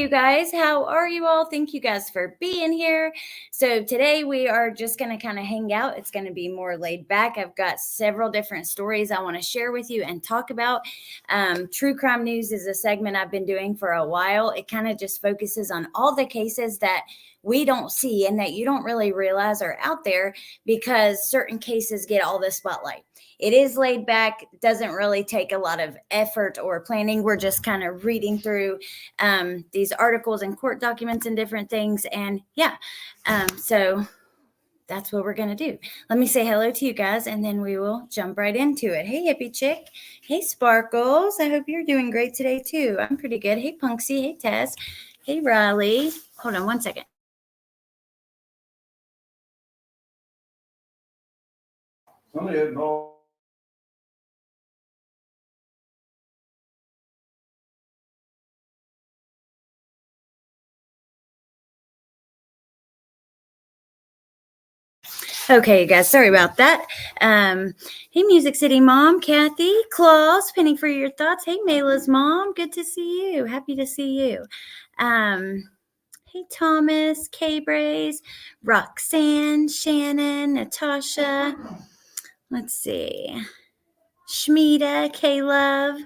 you guys? How are you all? Thank you guys for being here. So today we are just going to kind of hang out. It's going to be more laid back. I've got several different stories I want to share with you and talk about. True crime news is a segment I've been doing for a while. It kind of just focuses on all the cases that we don't see and that you don't really realize are out there because certain cases get all the spotlight. It is laid back, doesn't really take a lot of effort or planning. We're just kind of reading through these articles and court documents and different things. And so that's what we're going to do. Let me say hello to you guys, and then we will jump right into it. Hey, hippie chick. Hey, Sparkles. I hope you're doing great today, too. I'm pretty good. Hey, Punksy. Hey, Tess. Hey, Riley. Hold on one second. Okay, you guys, sorry about that. Hey, Music City Mom, Kathy, Claus, Penny for your thoughts. Hey, Mayla's mom, good to see you. Happy to see you. Hey, Thomas, K-Braze, Roxanne, Shannon, Natasha. Let's see. Shmita, K-Love.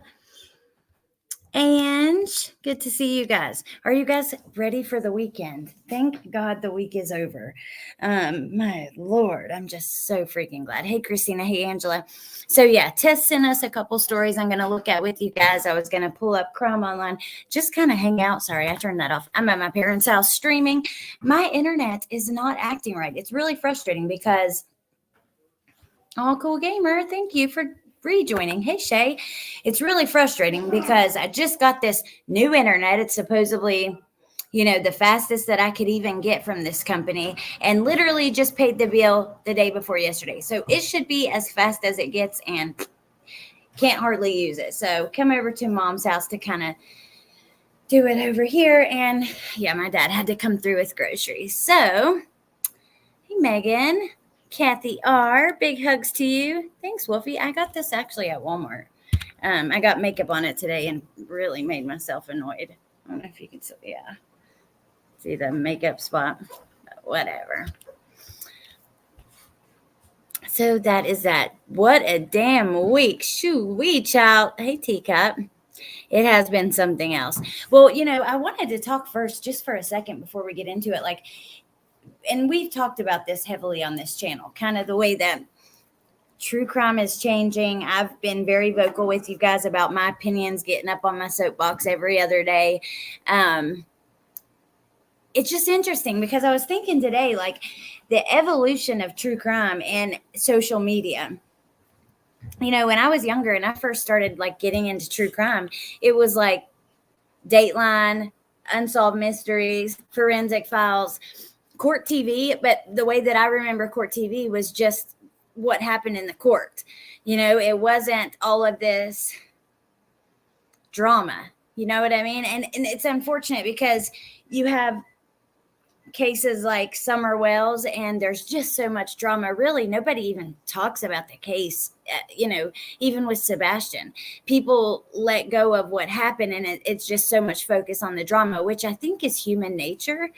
And good to see you guys. Are you guys ready for the weekend? Thank God the week is over. My Lord, I'm just so freaking glad. Hey, Christina. Hey, Angela. So yeah, Tess sent us a couple stories I'm going to look at with you guys. I was going to pull up Chrome online, just kind of hang out. Sorry, I turned that off. I'm at my parents' house streaming. My internet is not acting right. It's really frustrating because All Cool Gamer, thank you for rejoining. Hey, Shay. It's really frustrating because I just got this new internet. It's supposedly, the fastest that I could even get from this company, and literally just paid the bill the day before yesterday. So it should be as fast as it gets and can't hardly use it. So come over to Mom's house to kind of do it over here. And yeah, my dad had to come through with groceries. So, hey, Megan. Kathy R., big hugs to you. Thanks, Wolfie. I got this actually at Walmart. I got makeup on it today and really made myself annoyed. I don't know if you can see the makeup spot, but whatever. So that is that. What a damn week. Shoo-wee, child. Hey, Teacup. It has been something else. Well, I wanted to talk first just for a second before we get into it. And we've talked about this heavily on this channel, kind of the way that true crime is changing. I've been very vocal with you guys about my opinions, getting up on my soapbox every other day. It's just interesting because I was thinking today, the evolution of true crime and social media. When I was younger and I first started getting into true crime, it was like Dateline, Unsolved Mysteries, Forensic Files, Court TV. But the way that I remember Court TV was just what happened in the court. It wasn't all of this drama. You know what I mean? And it's unfortunate because you have cases like Summer Wells and there's just so much drama. Really, nobody even talks about the case. Even with Sebastian, people let go of what happened and it's just so much focus on the drama, which I think is human nature.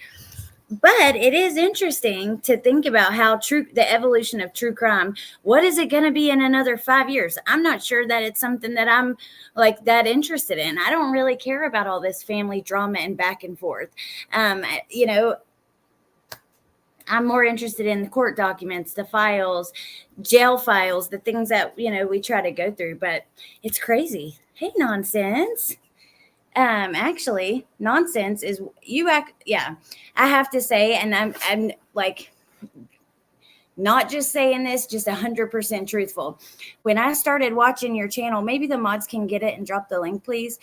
But it is interesting to think about how the evolution of true crime. What is it going to be in another 5 years? I'm not sure that it's something that I'm that interested in. I don't really care about all this family drama and back and forth. I'm more interested in the court documents, the files, jail files, the things that, we try to go through. But it's crazy. Hey, Nonsense. Actually, Nonsense is I have to say, and I'm not just saying this, just 100% truthful. When I started watching your channel, maybe the mods can get it and drop the link, please.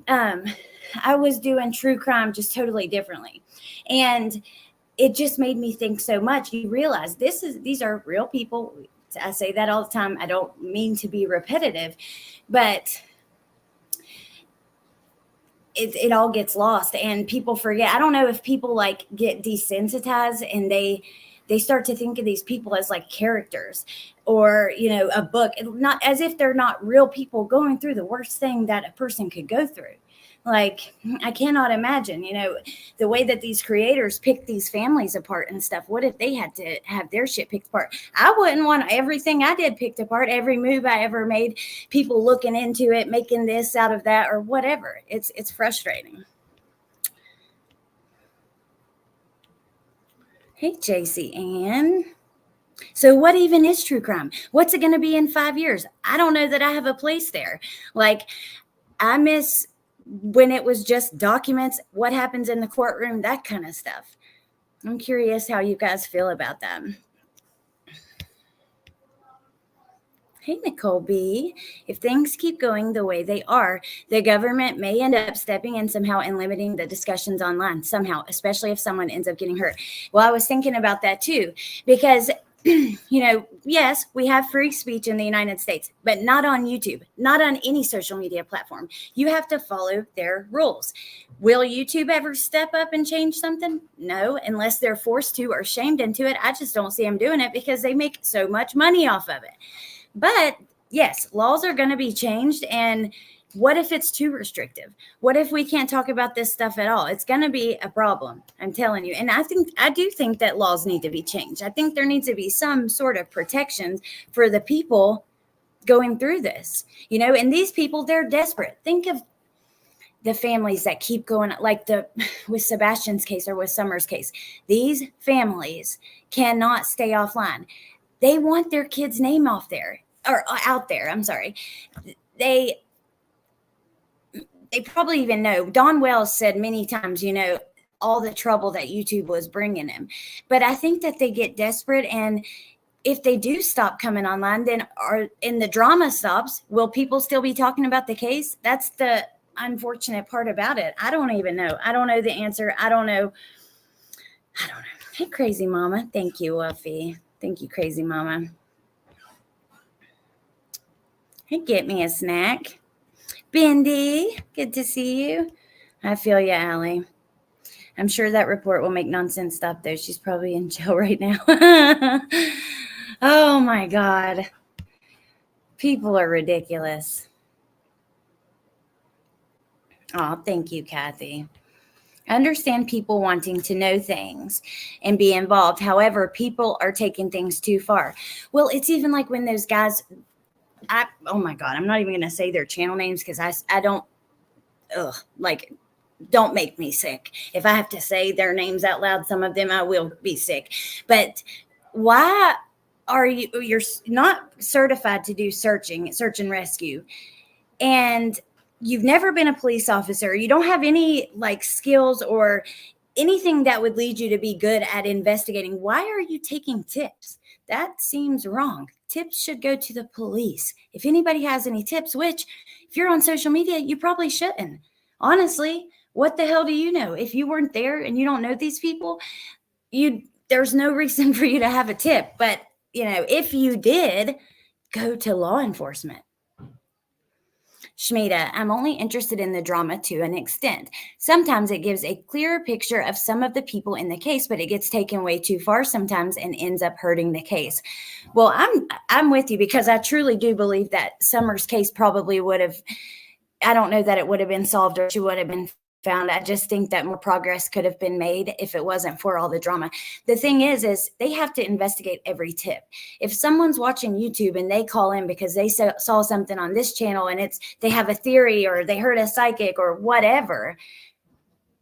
I was doing true crime just totally differently. And it just made me think so much. You realize these are real people. I say that all the time. I don't mean to be repetitive, but it all gets lost and people forget. I don't know if people get desensitized and they start to think of these people as characters or, a book, not as if they're not real people going through the worst thing that a person could go through. Like, I cannot imagine, the way that these creators pick these families apart and stuff. What if they had to have their shit picked apart? I wouldn't want everything I did picked apart, every move I ever made, people looking into it, making this out of that or whatever. It's frustrating. Hey, JC Ann. So what even is true crime? What's it going to be in 5 years? I don't know that I have a place there. Like, I miss when it was just documents, what happens in the courtroom, that kind of stuff. I'm curious how you guys feel about that. Hey, Nicole B. If things keep going the way they are, the government may end up stepping in somehow and limiting the discussions online somehow, especially if someone ends up getting hurt. Well, I was thinking about that too, because yes, we have free speech in the United States, but not on YouTube, not on any social media platform. You have to follow their rules. Will YouTube ever step up and change something? No, unless they're forced to or shamed into it. I just don't see them doing it because they make so much money off of it. But yes, laws are going to be changed. And what if it's too restrictive? What if we can't talk about this stuff at all? It's going to be a problem, I'm telling you. And I do think that laws need to be changed. I think there needs to be some sort of protections for the people going through this, and these people, they're desperate. Think of the families that keep going, like with Sebastian's case or with Summer's case. These families cannot stay offline. They want their kid's name off there or out there. I'm sorry. They probably even know. Don Wells said many times, all the trouble that YouTube was bringing him. But I think that they get desperate, and if they do stop coming online, then the drama stops, will people still be talking about the case? That's the unfortunate part about it. I don't even know. I don't know the answer. I don't know. Hey, Crazy Mama. Thank you, Wuffy. Thank you, Crazy Mama. Hey, get me a snack. Bindi, good to see you. I feel you, Allie. I'm sure that report will make nonsense stop, though. She's probably in jail right now. Oh, my God. People are ridiculous. Oh, thank you, Kathy. I understand people wanting to know things and be involved. However, people are taking things too far. Well, it's even like when those guys, oh my God, I'm not even going to say their channel names because I don't, don't make me sick. If I have to say their names out loud, some of them I will be sick. But why are you're not certified to do search and rescue, and you've never been a police officer, you don't have any skills or anything that would lead you to be good at investigating. Why are you taking tips? That seems wrong. Tips should go to the police. If anybody has any tips, which if you're on social media, you probably shouldn't. Honestly, what the hell do you know? If you weren't there and you don't know these people, there's no reason for you to have a tip. But, if you did, go to law enforcement. Shmita, I'm only interested in the drama to an extent. Sometimes it gives a clearer picture of some of the people in the case, but it gets taken way too far sometimes and ends up hurting the case. Well, I'm with you, because I truly do believe that Summer's case probably would have, I don't know that it would have been solved or she would have been found. I just think that more progress could have been made if it wasn't for all the drama. The thing is they have to investigate every tip. If someone's watching YouTube and they call in because they saw something on this channel and they have a theory or they heard a psychic or whatever,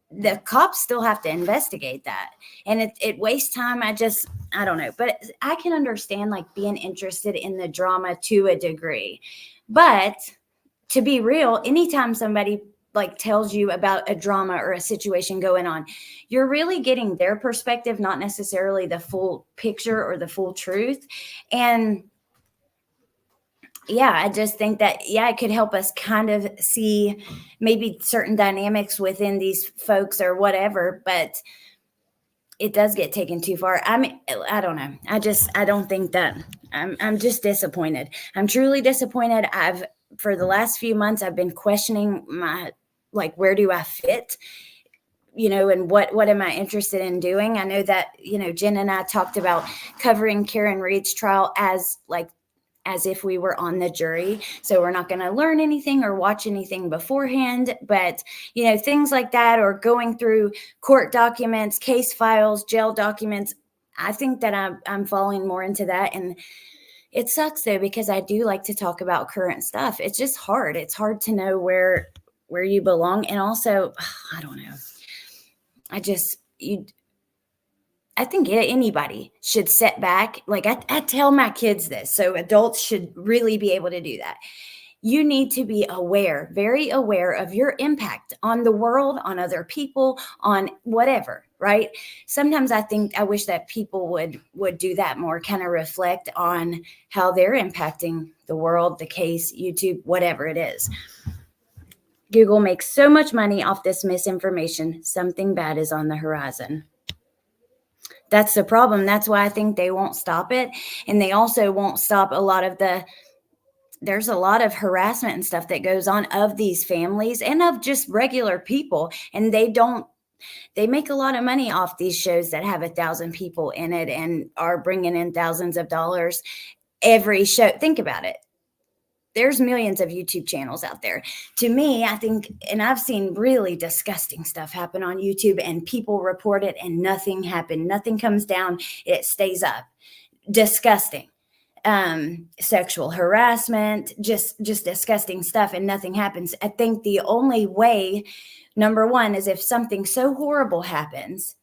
the cops still have to investigate that. And it wastes time. I don't know. But I can understand being interested in the drama to a degree. But to be real, anytime somebody tells you about a drama or a situation going on, you're really getting their perspective, not necessarily the full picture or the full truth. And yeah, I just think that, it could help us kind of see maybe certain dynamics within these folks or whatever, but it does get taken too far. I mean, I don't know. I don't think that. I'm just disappointed. I'm truly disappointed. For the last few months, I've been questioning where do I fit? And what am I interested in doing? I know that, Jen and I talked about covering Karen Reed's trial as as if we were on the jury. So we're not going to learn anything or watch anything beforehand. But, things like that, or going through court documents, case files, jail documents. I think that I'm falling more into that. And it sucks though, because I do like to talk about current stuff. It's just hard. It's hard to know where you belong. And also, I don't know. I think anybody should sit back. Like I tell my kids this, so adults should really be able to do that. You need to be aware, very aware of your impact on the world, on other people, on whatever, right? Sometimes I wish that people would do that more, kind of reflect on how they're impacting the world, the case, YouTube, whatever it is. Google makes so much money off this misinformation. Something bad is on the horizon. That's the problem. That's why I think they won't stop it. And they also won't stop there's a lot of harassment and stuff that goes on of these families and of just regular people. And they make a lot of money off these shows that have 1,000 people in it and are bringing in thousands of dollars every show. Think about it. There's millions of YouTube channels out there. To me, I think, and I've seen really disgusting stuff happen on YouTube, and people report it and nothing happened. Nothing comes down. It stays up. Disgusting. Sexual harassment, just disgusting stuff, and nothing happens. I think the only way, number one, is if something so horrible happens.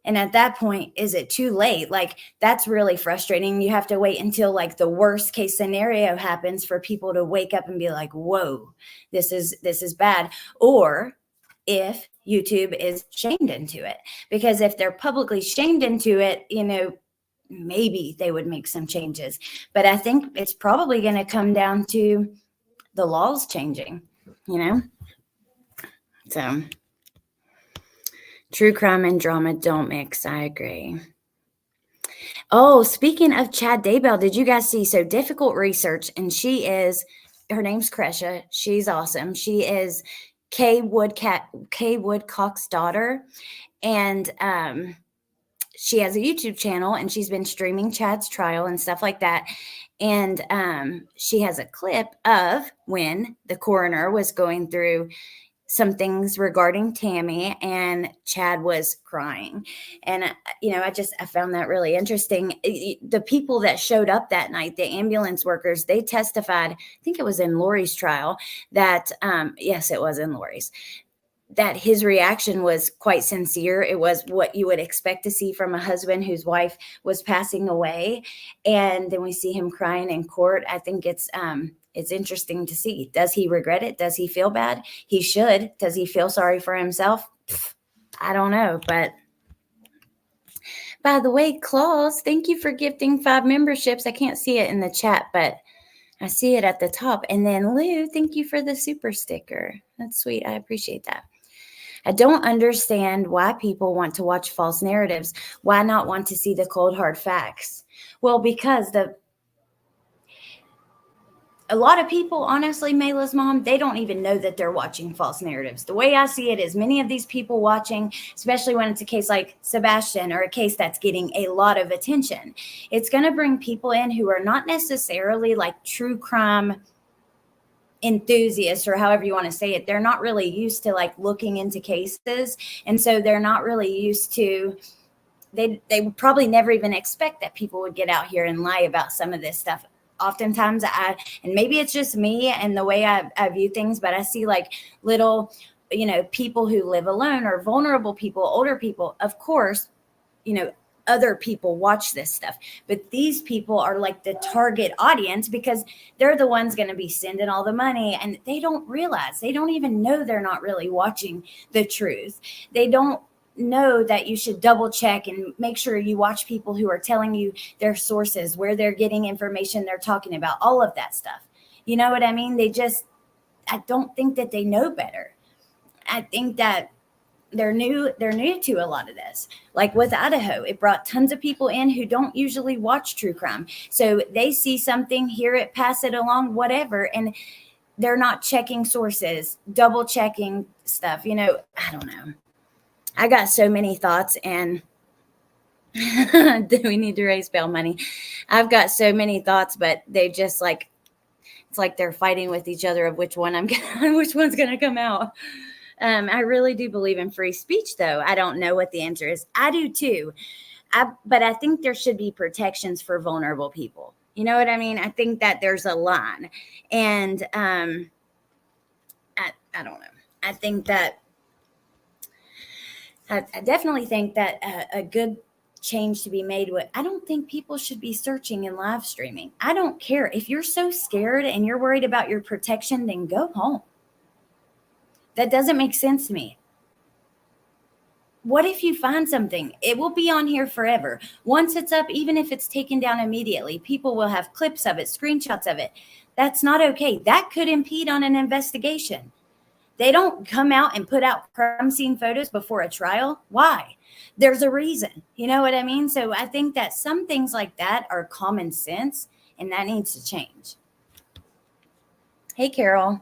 And at that point, is it too late? Like, that's really frustrating. You have to wait until like the worst case scenario happens for people to wake up and be like, whoa, this is bad. Or if YouTube is shamed into it, because if they're publicly shamed into it, maybe they would make some changes. But I think it's probably going to come down to the laws changing, So true crime and drama don't mix. I agree. Oh, speaking of Chad Daybell, did you guys see? So Difficult Research, and her name's Kresha. She's awesome. She is Kay Woodcock's daughter. And she has a YouTube channel, and she's been streaming Chad's trial and stuff like that. And she has a clip of when the coroner was going through some things regarding Tammy, and Chad was crying. And, I found that really interesting. The people that showed up that night, the ambulance workers, they testified, I think it was in Lori's trial, that, yes, it was in Lori's, that his reaction was quite sincere. It was what you would expect to see from a husband whose wife was passing away. And then we see him crying in court. I think it's interesting to see. Does he regret it? Does he feel bad? He should. Does he feel sorry for himself? I don't know. But by the way, Claus, thank you for gifting 5 memberships. I can't see it in the chat, but I see it at the top. And then Lou, thank you for the super sticker. That's sweet. I appreciate that. I don't understand why people want to watch false narratives. Why not want to see the cold, hard facts? Well, because a lot of people, honestly, Mayla's mom, they don't even know that they're watching false narratives. The way I see it is many of these people watching, especially when it's a case like Sebastian or a case that's getting a lot of attention, it's going to bring people in who are not necessarily like true crime enthusiasts, or however you want to say it. They're not really used to like looking into cases. And so they're not really used to, they would probably never even expect that people would get out here and lie about some of this stuff. Oftentimes and maybe it's just me and the way I view things, but I see like little, people who live alone or vulnerable people, older people, of course, other people watch this stuff, but these people are like the target audience because they're the ones going to be sending all the money, and they don't realize, they don't even know they're not really watching the truth. They don't know that you should double check and make sure you watch people who are telling you their sources, where they're getting information they're talking about, all of that stuff. You know what I mean? I don't think that they know better. I think that they're new to a lot of this. Like with Idaho, it brought tons of people in who don't usually watch true crime. So they see something, hear it, pass it along, whatever, and they're not checking sources, double checking stuff. I don't know. I got so many thoughts, and Do we need to raise bail money? I've got so many thoughts, but they just like, it's like they're fighting with each other of which one's gonna come out. I really do believe in free speech, though. I don't know what the answer is. I do too. But I think there should be protections for vulnerable people. You know what I mean? I think that there's a line, and I don't know. I think that I definitely think that a good change to be made with, I don't think people should be searching and live streaming. I don't care. If you're so scared and you're worried about your protection, then go home. That doesn't make sense to me. What if you find something? It will be on here forever. Once it's up, even if it's taken down immediately, people will have clips of it, screenshots of it. That's not okay. That could impede on an investigation. They don't come out and put out crime scene photos before a trial. Why? There's a reason. You know what I mean? So I think that some things like that are common sense, and that needs to change. Hey, Carol.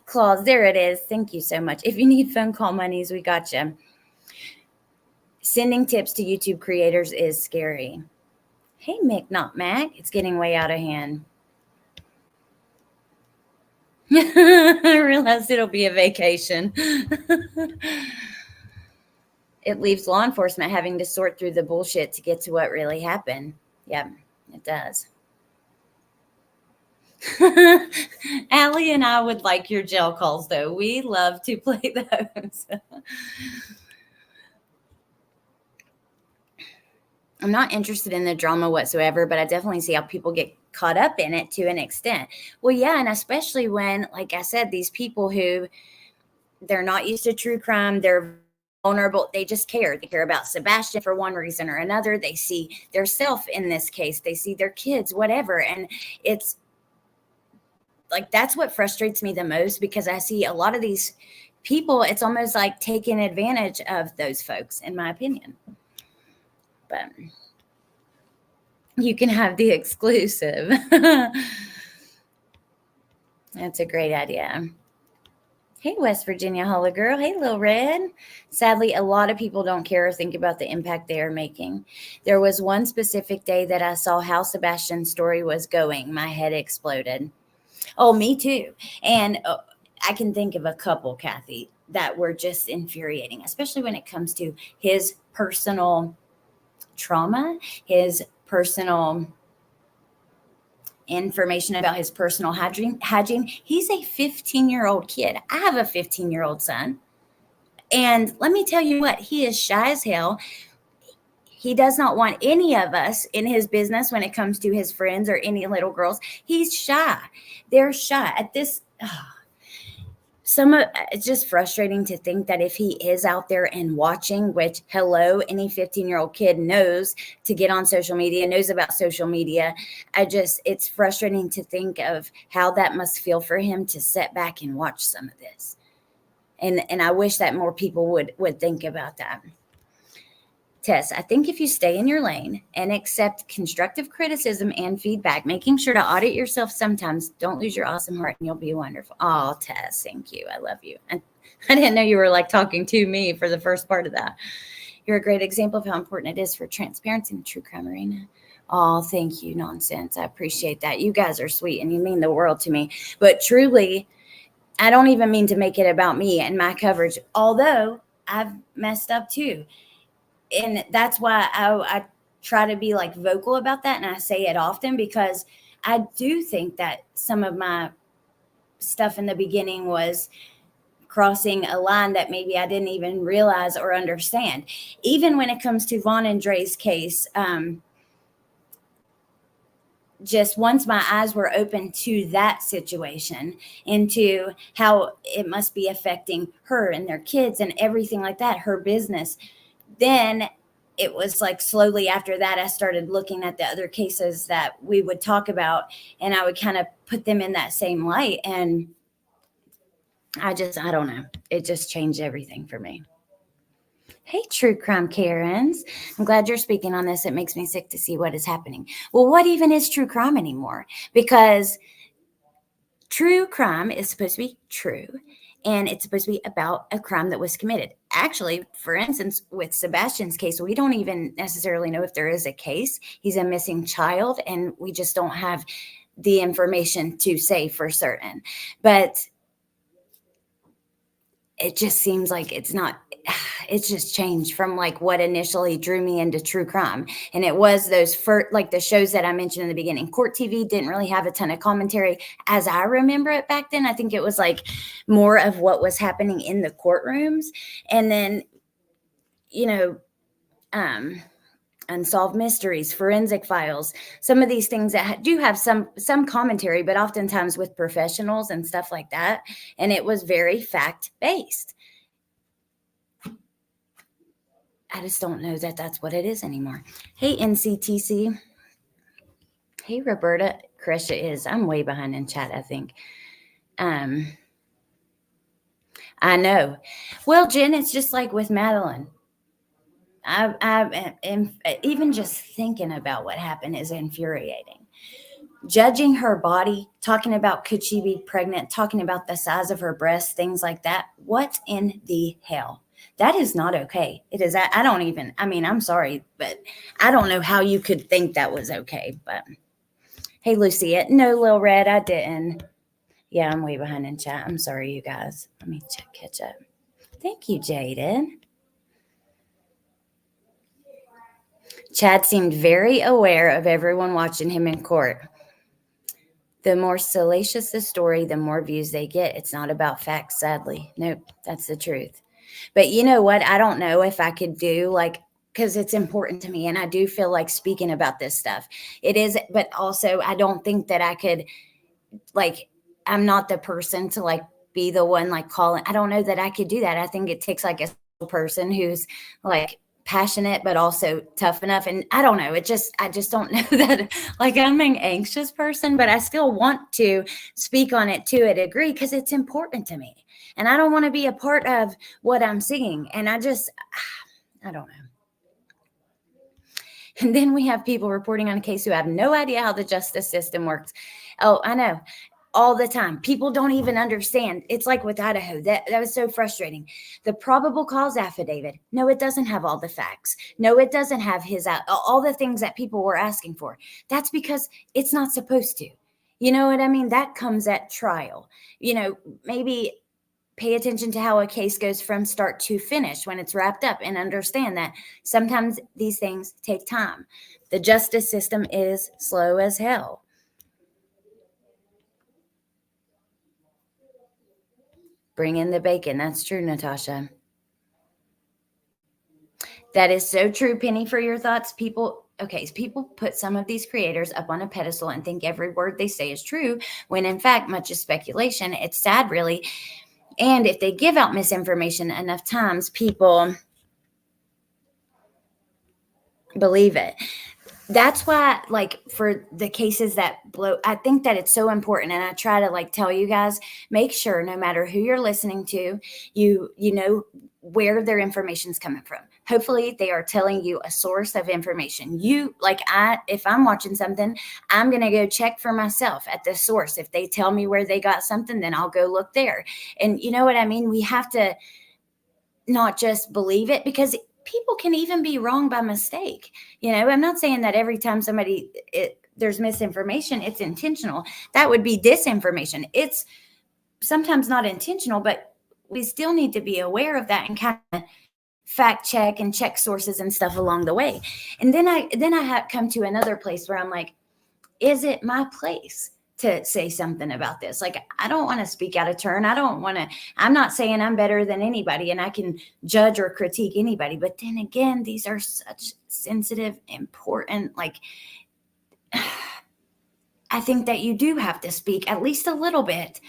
Claus, there it is. Thank you so much. If you need phone call monies, we got you. Sending tips to YouTube creators is scary. Hey, Mick, not Mac. It's getting way out of hand. I realized it'll be a vacation. It leaves law enforcement having to sort through the bullshit to get to what really happened. Yep, it does. Allie and I would like your jail calls, though. We love to play those. I'm not interested in the drama whatsoever, but I definitely see how people get caught up in it to an extent. Well, yeah, and especially when, like I said, these people who they're not used to true crime, they're vulnerable, they just care. They care about Sebastian for one reason or another. They see their self in this case, they see their kids, whatever. And it's like, that's what frustrates me the most, because I see a lot of these people, it's almost like taking advantage of those folks, in my opinion. But you can have the exclusive. That's a great idea. Hey, West Virginia Holla Girl. Hey, Lil Red. Sadly, a lot of people don't care or think about the impact they are making. There was one specific day that I saw how Sebastian's story was going. My head exploded. Oh, me too. And I can think of a couple, Kathy, that were just infuriating, especially when it comes to his personal trauma, his personal information about his personal hygiene. He's a 15-year-old kid. I have a 15-year-old son. And let me tell you what, he is shy as hell. He does not want any of us in his business when it comes to his friends or any little girls. He's shy. They're shy at this. It's just frustrating to think that if he is out there and watching, which, hello, any 15-year-old kid knows to get on social media, knows about social media. It's frustrating to think of how that must feel for him to sit back and watch some of this. And I wish that more people would think about that. Tess, I think if you stay in your lane and accept constructive criticism and feedback, making sure to audit yourself sometimes, don't lose your awesome heart and you'll be wonderful. Oh, Tess, thank you. I love you. And I didn't know you were like talking to me for the first part of that. You're a great example of how important it is for transparency in the true crime arena. Oh, thank you, Nonsense. I appreciate that. You guys are sweet and you mean the world to me. But truly, I don't even mean to make it about me and my coverage, although I've messed up too. And that's why I try to be like vocal about that. And I say it often because I do think that some of my stuff in the beginning was crossing a line that maybe I didn't even realize or understand. Even when it comes to Vaughn and Dre's case, just once my eyes were open to that situation and to how it must be affecting her and their kids and everything like that, her business, then it was like slowly after that, I started looking at the other cases that we would talk about and I would kind of put them in that same light. And I don't know. It just changed everything for me. Hey, true crime Karens. I'm glad you're speaking on this. It makes me sick to see what is happening. Well, what even is true crime anymore? Because true crime is supposed to be true. And it's supposed to be about a crime that was committed. actually, for instance, with Sebastian's case, we don't even necessarily know if there is a case. He's a missing child, and we just don't have the information to say for certain. But it just seems like it's just changed from like what initially drew me into true crime. And it was those first, like the shows that I mentioned in the beginning. Court TV didn't really have a ton of commentary as I remember it back then. I think it was like more of what was happening in the courtrooms. And then, Unsolved Mysteries, Forensic Files, some of these things that do have some commentary, but oftentimes with professionals and stuff like that. And it was very fact-based. I just don't know that that's what it is anymore. Hey, NCTC. Hey, Roberta. Krisha is. I'm way behind in chat, I think. I know. Well, Jen, it's just like with Madeline. Even just thinking about what happened is infuriating. Judging her body, talking about could she be pregnant, talking about the size of her breasts, things like that. What in the hell? That is not okay. It is. I'm sorry, but I don't know how you could think that was okay. But hey, Lucia. No, Lil Red, I didn't. Yeah, I'm way behind in chat. I'm sorry, you guys. Let me catch up. Thank you, Jaden. Chad seemed very aware of everyone watching him in court. The more salacious the story, the more views they get. It's not about facts, sadly. Nope, that's the truth. But you know what? I don't know if I could do because it's important to me, and I do feel like speaking about this stuff. It is, but also I don't think that I could, I'm not the person to be the one calling. I don't know that I could do that. I think it takes a person who's passionate but also tough enough, and I don't know, I just don't know that I'm an anxious person, but I still want to speak on it to a degree because it's important to me, and I don't want to be a part of what I'm seeing, and I don't know. And then we have people reporting on a case who have no idea how the justice system works. Oh, I know. All the time. People don't even understand. It's like with Idaho. That was so frustrating. The probable cause affidavit. No, it doesn't have all the facts. No, it doesn't have all the things that people were asking for. That's because it's not supposed to. You know what I mean? That comes at trial. Maybe pay attention to how a case goes from start to finish when it's wrapped up, and understand that sometimes these things take time. The justice system is slow as hell. Bring in the bacon. That's true, Natasha. That is so true, Penny, for your thoughts. People put some of these creators up on a pedestal and think every word they say is true, when in fact, much is speculation. It's sad, really. And if they give out misinformation enough times, people believe it. That's why, for the cases that blow, I think that it's so important. And I try to tell you guys, make sure no matter who you're listening to, you know where their information's coming from. Hopefully they are telling you a source of information. If I'm watching something, I'm going to go check for myself at the source. If they tell me where they got something, then I'll go look there. And you know what I mean? We have to not just believe it, because people can even be wrong by mistake. I'm not saying that every time there's misinformation, it's intentional. That would be disinformation. It's sometimes not intentional, but we still need to be aware of that and kind of fact check and check sources and stuff along the way. And then I have come to another place where I'm like, is it my place to say something about this? I don't want to speak out of turn. I'm not saying I'm better than anybody and I can judge or critique anybody. But then again, these are such sensitive, important, I think that you do have to speak at least a little bit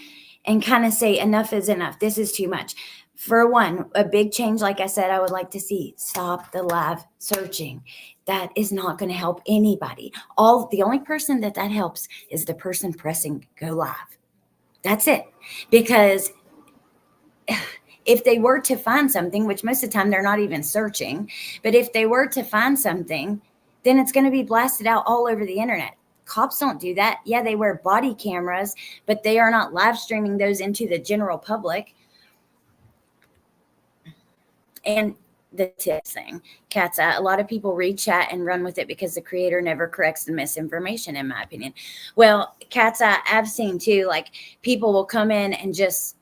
and kind of say enough is enough. This is too much. For one, a big change, like I said, I would like to see, stop the live searching. That is not going to help anybody. The only person that helps is the person pressing go live. That's it. Because if they were to find something, which most of the time they're not even searching, but if they were to find something, then it's going to be blasted out all over the internet. Cops don't do that. Yeah, they wear body cameras, but they are not live streaming those into the general public. And the tips thing, Cat's Eye, a lot of people read chat and run with it because the creator never corrects the misinformation, in my opinion. Well, Cat's Eye, I've seen too, like people will come in and just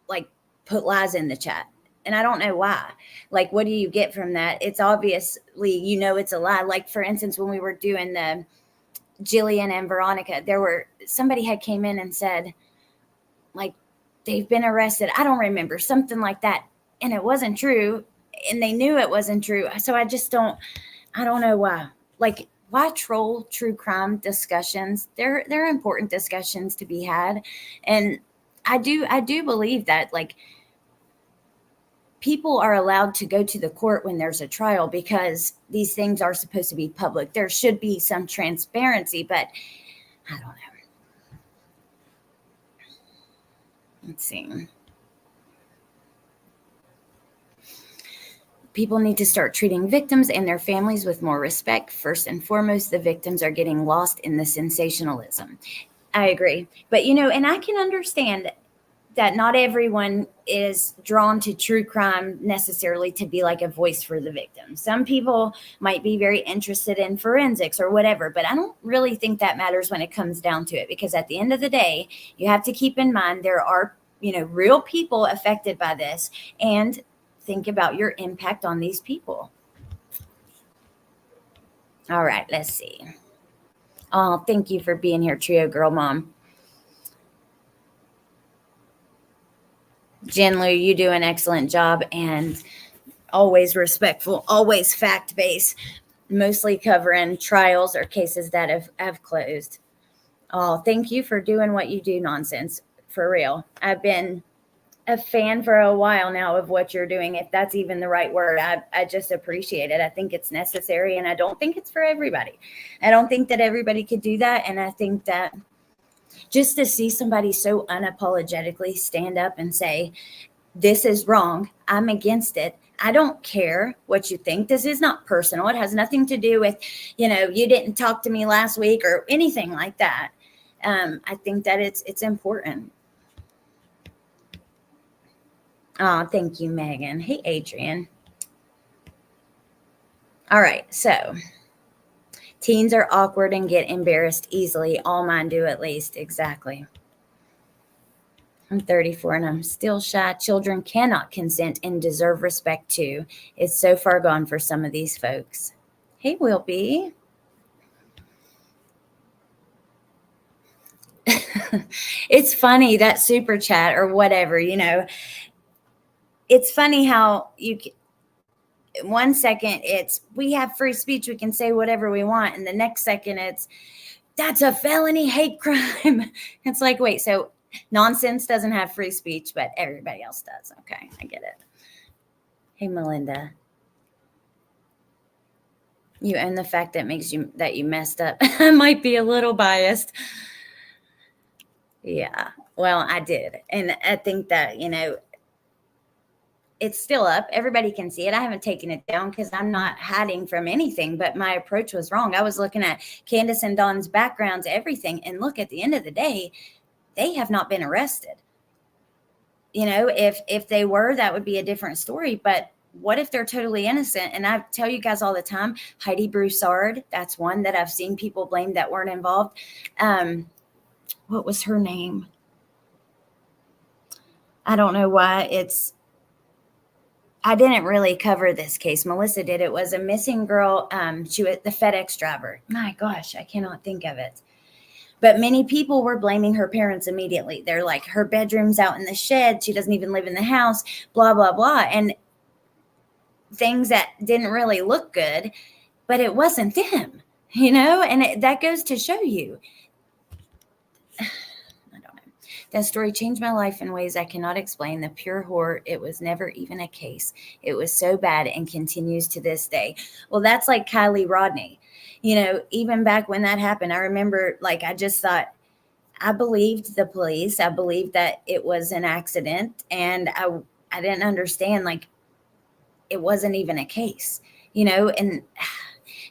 like put lies in the chat. And I don't know why. Like, what do you get from that? It's obviously, it's a lie. Like, for instance, when we were doing the Jillian and Veronica, somebody had came in and said, like, they've been arrested. I don't remember, something like that. And it wasn't true. And they knew it wasn't true. So I don't know why. Like, why troll true crime discussions? They're important discussions to be had. And I do believe that, like, people are allowed to go to the court when there's a trial because these things are supposed to be public. There should be some transparency, but I don't know. Let's see. People need to start treating victims and their families with more respect. First and foremost, the victims are getting lost in the sensationalism. I agree. But, and I can understand that not everyone is drawn to true crime necessarily to be like a voice for the victim. Some people might be very interested in forensics or whatever, but I don't really think that matters when it comes down to it, because at the end of the day, you have to keep in mind there are, real people affected by this, and think about your impact on these people. All right, let's see. Oh, thank you for being here, Trio Girl Mom. Jen Lou, you do an excellent job, and always respectful, always fact-based, mostly covering trials or cases that have closed. Oh, thank you for doing what you do, Nonsense, for real. I've been a fan for a while now of what you're doing, if that's even the right word. I just appreciate it. I think it's necessary, and I don't think it's for everybody. I don't think that everybody could do that, and I think that just to see somebody so unapologetically stand up and say, this is wrong, I'm against it, I don't care what you think. This is not personal. It has nothing to do with, you didn't talk to me last week or anything like that. I think that it's important. Oh, thank you, Megan. Hey, Adrian. All right, so teens are awkward and get embarrassed easily. All mine do, at least. Exactly. I'm 34 and I'm still shy. Children cannot consent and deserve respect too. It's so far gone for some of these folks. Hey, Will be. It's funny, that super chat or whatever, it's funny how one second it's, we have free speech, we can say whatever we want. And the next second it's, that's a felony hate crime. It's like, wait, so Nonsense doesn't have free speech, but everybody else does. Okay, I get it. Hey, Melinda. You own the fact that you messed up. I might be a little biased. Yeah, well, I did. And I think that, it's still up. Everybody can see it. I haven't taken it down because I'm not hiding from anything, but my approach was wrong. I was looking at Candace and Dawn's backgrounds, everything. And look, at the end of the day, they have not been arrested. If they were, that would be a different story. But what if they're totally innocent? And I tell you guys all the time, Heidi Broussard, that's one that I've seen people blame that weren't involved. What was her name? I don't know why I didn't really cover this case. Melissa did. It was a missing girl. She was the FedEx driver. My gosh, I cannot think of it. But many people were blaming her parents immediately. They're like, her bedroom's out in the shed. She doesn't even live in the house, blah, blah, blah. And things that didn't really look good, but it wasn't them, and that goes to show you. I don't know. That story changed my life in ways I cannot explain. The pure horror. It was never even a case. It was so bad and continues to this day. Well, that's like Kylie Rodney. Even back when that happened, I remember, like, I just thought, I believed the police. I believed that it was an accident. And I didn't understand, like, it wasn't even a case, and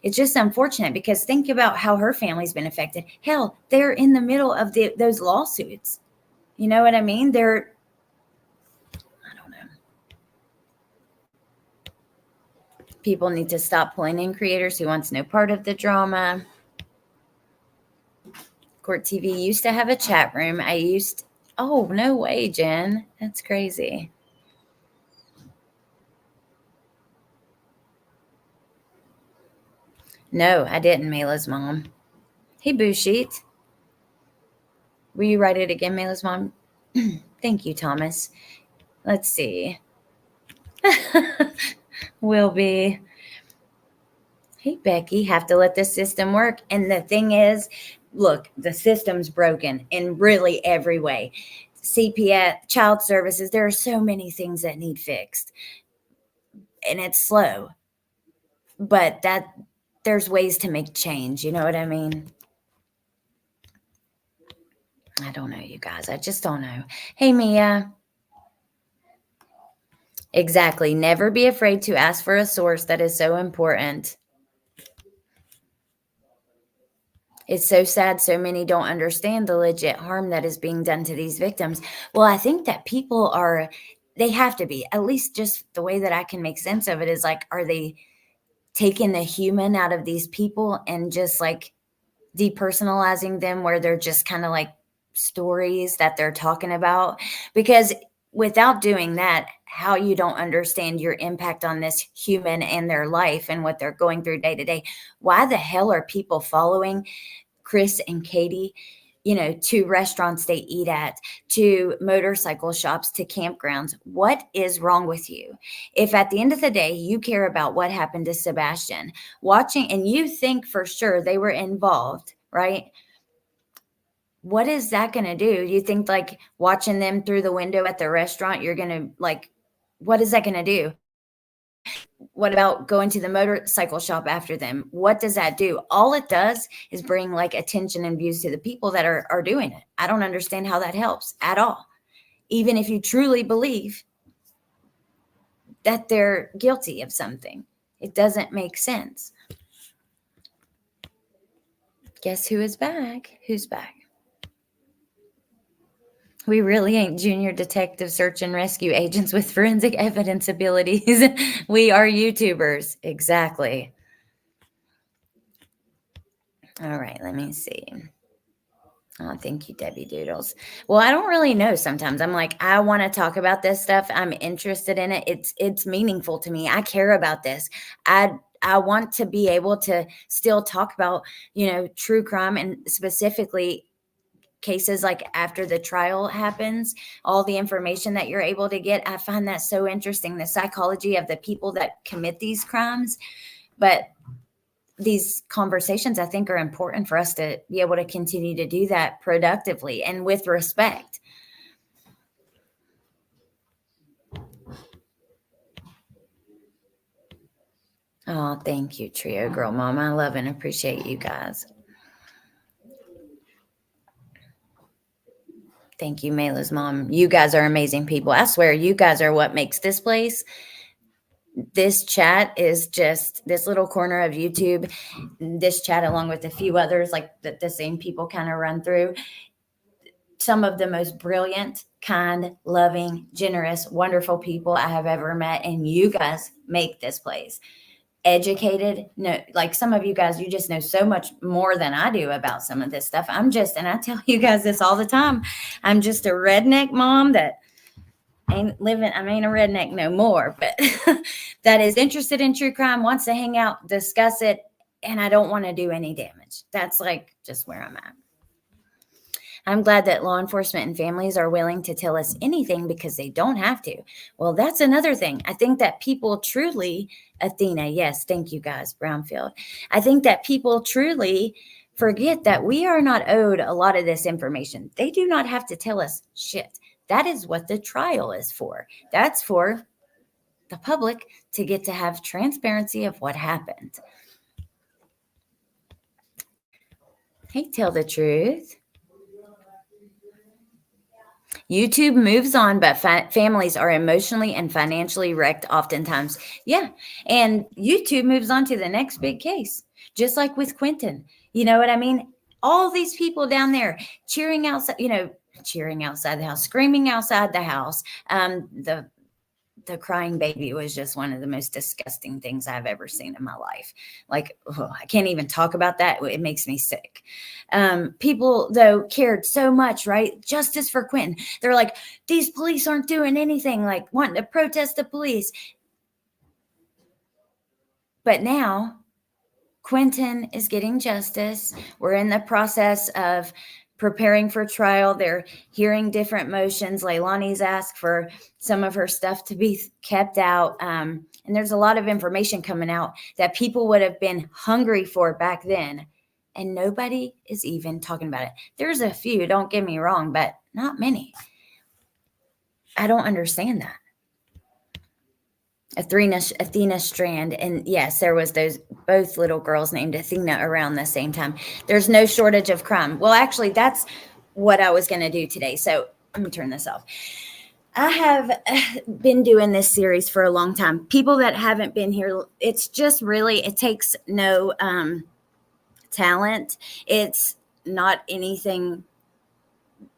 it's just unfortunate because think about how her family's been affected. Hell, they're in the middle of those lawsuits. You know what I mean? I don't know. People need to stop pulling in creators who wants no part of the drama. Court TV used to have a chat room. Oh, no way, Jen. That's crazy. No, I didn't, Mayla's mom. Hey, Boo Sheet. Will you write it again, Mayla's mom? Thank you, Thomas. Let's see. Will be. Hey, Becky, have to let the system work. And the thing is, look, the system's broken in really every way. CPS, child services, there are so many things that need fixed. And it's slow. But there's ways to make change. You know what I mean? I don't know, you guys. I just don't know. Hey, Mia. Exactly. Never be afraid to ask for a source. That is so important. It's so sad so many don't understand the legit harm that is being done to these victims. Well, I think that they have to be, at least just the way that I can make sense of it is like, are they taking the human out of these people and just like depersonalizing them where they're just kind of like stories that they're talking about? Because without doing that, how you don't understand your impact on this human and their life and what they're going through day to day. Why the hell are people following Chris and Katie, to restaurants they eat at, to motorcycle shops, to campgrounds? What is wrong with you? If at the end of the day, you care about what happened to Sebastian, watching, and you think for sure they were involved, right? What is that going to do? You think like watching them through the window at the restaurant, you're going to like, what is that going to do? What about going to the motorcycle shop after them? What does that do? All it does is bring like attention and views to the people that are doing it. I don't understand how that helps at all. Even if you truly believe that they're guilty of something, it doesn't make sense. Guess who is back? Who's back? We really ain't junior detective search and rescue agents with forensic evidence abilities. We are YouTubers. Exactly. All right, let me see. Oh, thank you, Debbie Doodles. Well, I don't really know sometimes. I'm like, I want to talk about this stuff. I'm interested in it. It's meaningful to me. I care about this. I want to be able to still talk about, true crime, and specifically cases like after the trial happens, all the information that you're able to get. I find that so interesting, the psychology of the people that commit these crimes. But these conversations, I think, are important for us to be able to continue to do that productively and with respect. Oh, thank you, Trio Girl Mom. I love and appreciate you guys. Thank you, Mayla's mom. You guys are amazing people. I swear, you guys are what makes this place. This chat is just this little corner of YouTube. This chat, along with a few others, like the same people kind of run through. Some of the most brilliant, kind, loving, generous, wonderful people I have ever met. And you guys make this place educated. No, like some of you guys, you just know so much more than I do about some of this stuff. And I tell you guys this all the time, I'm just a redneck mom that I ain't a redneck no more, but that is interested in true crime, wants to hang out, discuss it, and I don't want to do any damage. That's like just where I'm at. I'm glad that law enforcement and families are willing to tell us anything because they don't have to. Well, that's another thing. I think that people truly, Athena, yes, thank you guys, Brownfield. I think that people truly forget that we are not owed a lot of this information. They do not have to tell us shit. That is what the trial is for. That's for the public to get to have transparency of what happened. Hey, tell the truth. YouTube moves on, but families are emotionally and financially wrecked oftentimes. Yeah. And YouTube moves on to the next big case, just like with Quentin. You know what I mean? All these people down there cheering outside the house, screaming outside the house, the the crying baby was just one of the most disgusting things I've ever seen in my life. Like, I can't even talk about that. It makes me sick. People, though, cared so much, right? Justice for Quentin. They're like, these police aren't doing anything, like wanting to protest the police. But now Quentin is getting justice. We're in the process of preparing for trial. They're hearing different motions. Leilani's asked for some of her stuff to be kept out. And there's a lot of information coming out that people would have been hungry for back then. And nobody is even talking about it. There's a few, don't get me wrong, but not many. I don't understand that. Athena Strand, and yes, there was those both little girls named Athena around the same time. There's no shortage of crime. Well, actually, that's what I was going to do today. So let me turn this off. I have been doing this series for a long time. People that haven't been here, it's just really, it takes no talent. It's not anything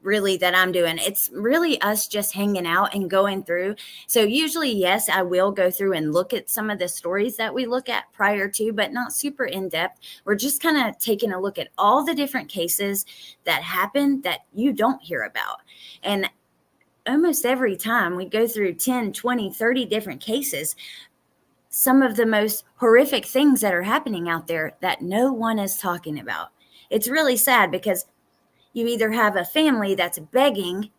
really that I'm doing. It's really us just hanging out and going through. So usually, yes, I will go through and look at some of the stories that we look at prior to, but not super in depth. We're just kind of taking a look at all the different cases that happen that you don't hear about. And almost every time we go through 10, 20, 30 different cases, some of the most horrific things that are happening out there that no one is talking about. It's really sad because you either have a family that's begging,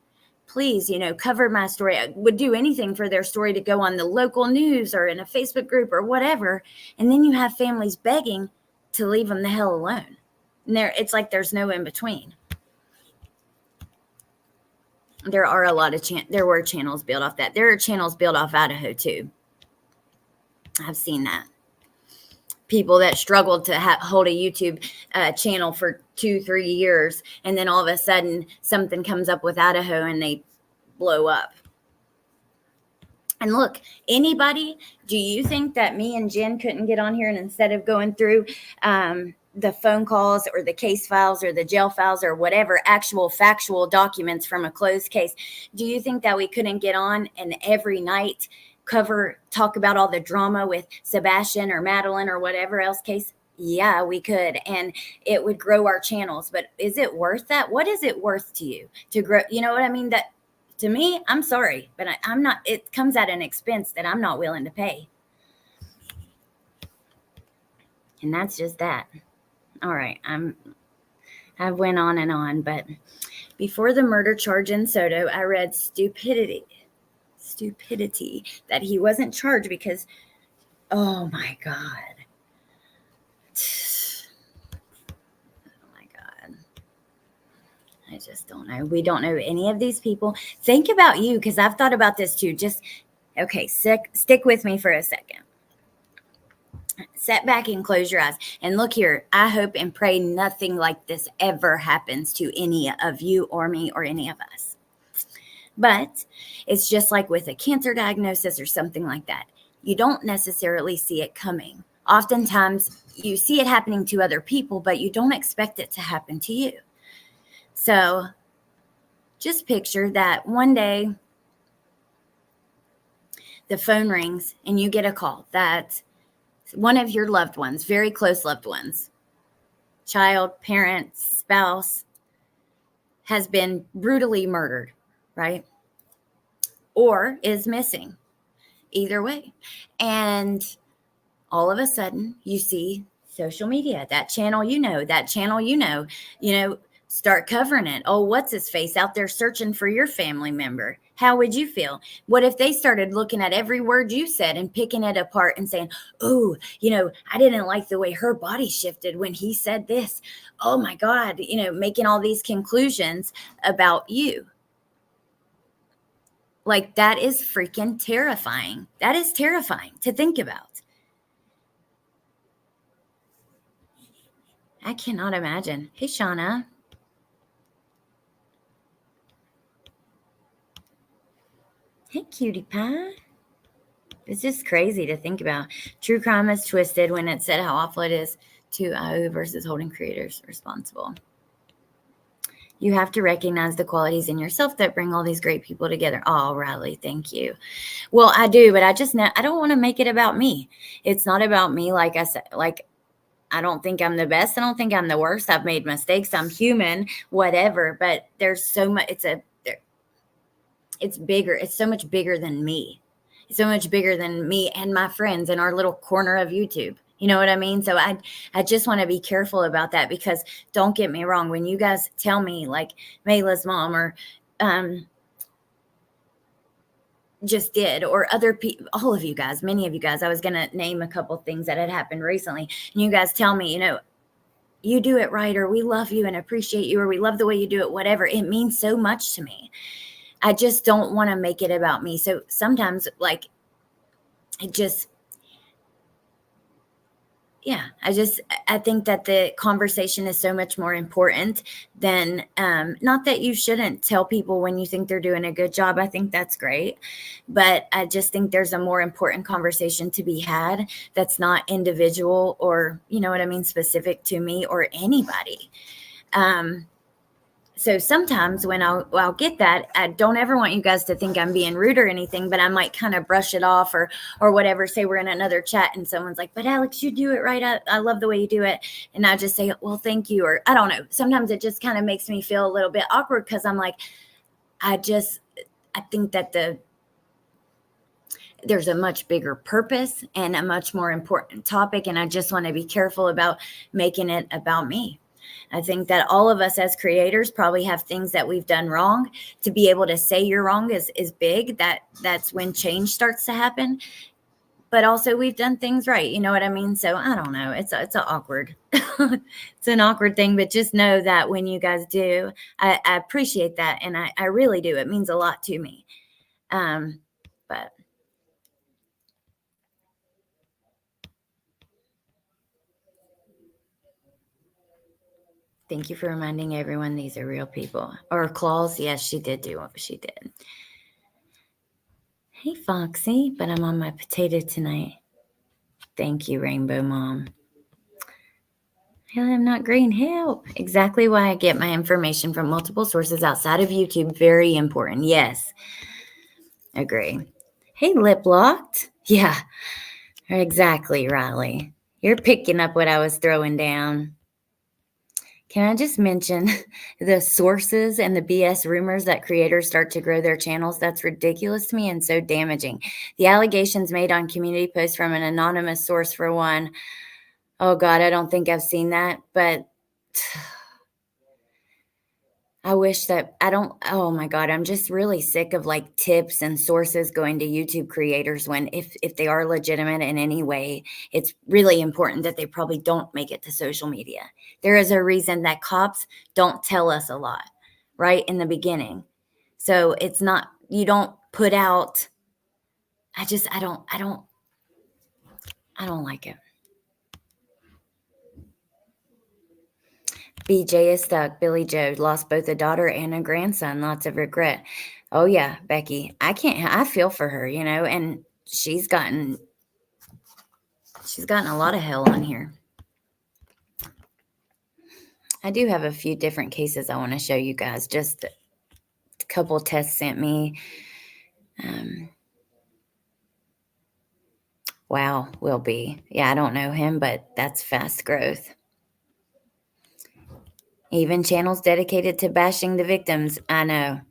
please, cover my story. I would do anything for their story to go on the local news or in a Facebook group or whatever. And then you have families begging to leave them the hell alone. And it's like there's no in between. There are a lot of there were channels built off that. There are channels built off Idaho too. I've seen that. People that struggled to hold a YouTube channel for 2-3 years, and then all of a sudden something comes up with Idaho and they blow up. And look, anybody, do you think that me and Jen couldn't get on here and instead of going through the phone calls or the case files or the jail files or whatever actual factual documents from a closed case, do you think that we couldn't get on and every night talk about all the drama with Sebastian or Madeline or whatever else case? Yeah, we could, and it would grow our channels. But is it worth that? What is it worth to you to grow? You know what I mean? That to me, I'm sorry, but I'm not. It comes at an expense that I'm not willing to pay, and that's just that. All right, I went on and on, but before the murder charge in Soto, I read stupidity that he wasn't charged because, oh my God. Oh my God. I just don't know. We don't know any of these people. Think about you, because I've thought about this too. Okay, stick with me for a second. Sit back and close your eyes and look here. I hope and pray nothing like this ever happens to any of you or me or any of us. But it's just like with a cancer diagnosis or something like that. You don't necessarily see it coming. Oftentimes you see it happening to other people, but you don't expect it to happen to you. So just picture that one day the phone rings and you get a call that one of your loved ones, very close loved ones, child, parent, spouse, has been brutally murdered, right? Or is missing. Either way. And all of a sudden you see social media, that channel start covering it. Oh, what's his face out there searching for your family member? How would you feel? What if they started looking at every word you said and picking it apart and saying, oh, I didn't like the way her body shifted when he said this. Oh my God, making all these conclusions about you. Like, that is freaking terrifying. That is terrifying to think about. I cannot imagine. Hey, Shauna. Hey, cutie pie. It's just crazy to think about. True crime is twisted when it said how awful it is to versus holding creators responsible. You have to recognize the qualities in yourself that bring all these great people together. Oh, Riley, thank you. Well, I do, but I don't want to make it about me. It's not about me. Like I said, like, I don't think I'm the best. I don't think I'm the worst. I've made mistakes. I'm human, whatever. But there's so much, it's bigger. It's so much bigger than me. It's so much bigger than me and my friends in our little corner of YouTube. You know what I mean? So I just want to be careful about that, because don't get me wrong. When you guys tell me, like Mayla's mom or just did, or other people, all of you guys, many of you guys, I was going to name a couple things that had happened recently. And you guys tell me, you do it right, or we love you and appreciate you, or we love the way you do it, whatever. It means so much to me. I just don't want to make it about me. So sometimes, like, I think that the conversation is so much more important than, not that you shouldn't tell people when you think they're doing a good job. I think that's great. But I just think there's a more important conversation to be had that's not individual, or, you know what I mean, specific to me or anybody. So sometimes when I'll get that, I don't ever want you guys to think I'm being rude or anything, but I might kind of brush it off or whatever. Say we're in another chat and someone's like, but Alex, you do it right. I love the way you do it. And I just say, well, thank you. Or I don't know. Sometimes it just kind of makes me feel a little bit awkward, because I'm like, I think that there's a much bigger purpose and a much more important topic. And I just want to be careful about making it about me. I think that all of us as creators probably have things that we've done wrong. To be able to say you're wrong is big. That's when change starts to happen. But also we've done things right. You know what I mean? So I don't know. It's an awkward, it's an awkward thing, but just know that when you guys do, I appreciate that. And I really do. It means a lot to me. But thank you for reminding everyone these are real people. Or Claus, yes, she did do what she did. Hey, Foxy, but I'm on my potato tonight. Thank you, Rainbow Mom. Hell, I'm not green. Help. Exactly why I get my information from multiple sources outside of YouTube. Very important. Yes. Agree. Hey, Lip Locked. Yeah, exactly, Riley. You're picking up what I was throwing down. Can I just mention the sources and the BS rumors that creators start to grow their channels? That's ridiculous to me and so damaging. The allegations made on community posts from an anonymous source, for one. Oh, God, I don't think I've seen that. But I wish that oh my God, I'm just really sick of like tips and sources going to YouTube creators when if they are legitimate in any way, it's really important that they probably don't make it to social media. There is a reason that cops don't tell us a lot right in the beginning. So it's not, you don't put out, I don't like it. BJ is stuck. Billy Joe lost both a daughter and a grandson. Lots of regret. Oh yeah, Becky. I feel for her, and she's gotten a lot of hell on here. I do have a few different cases I want to show you guys. Just a couple Tess sent me. Wow, will be. Yeah, I don't know him, but that's fast growth. Even channels dedicated to bashing the victims. I know.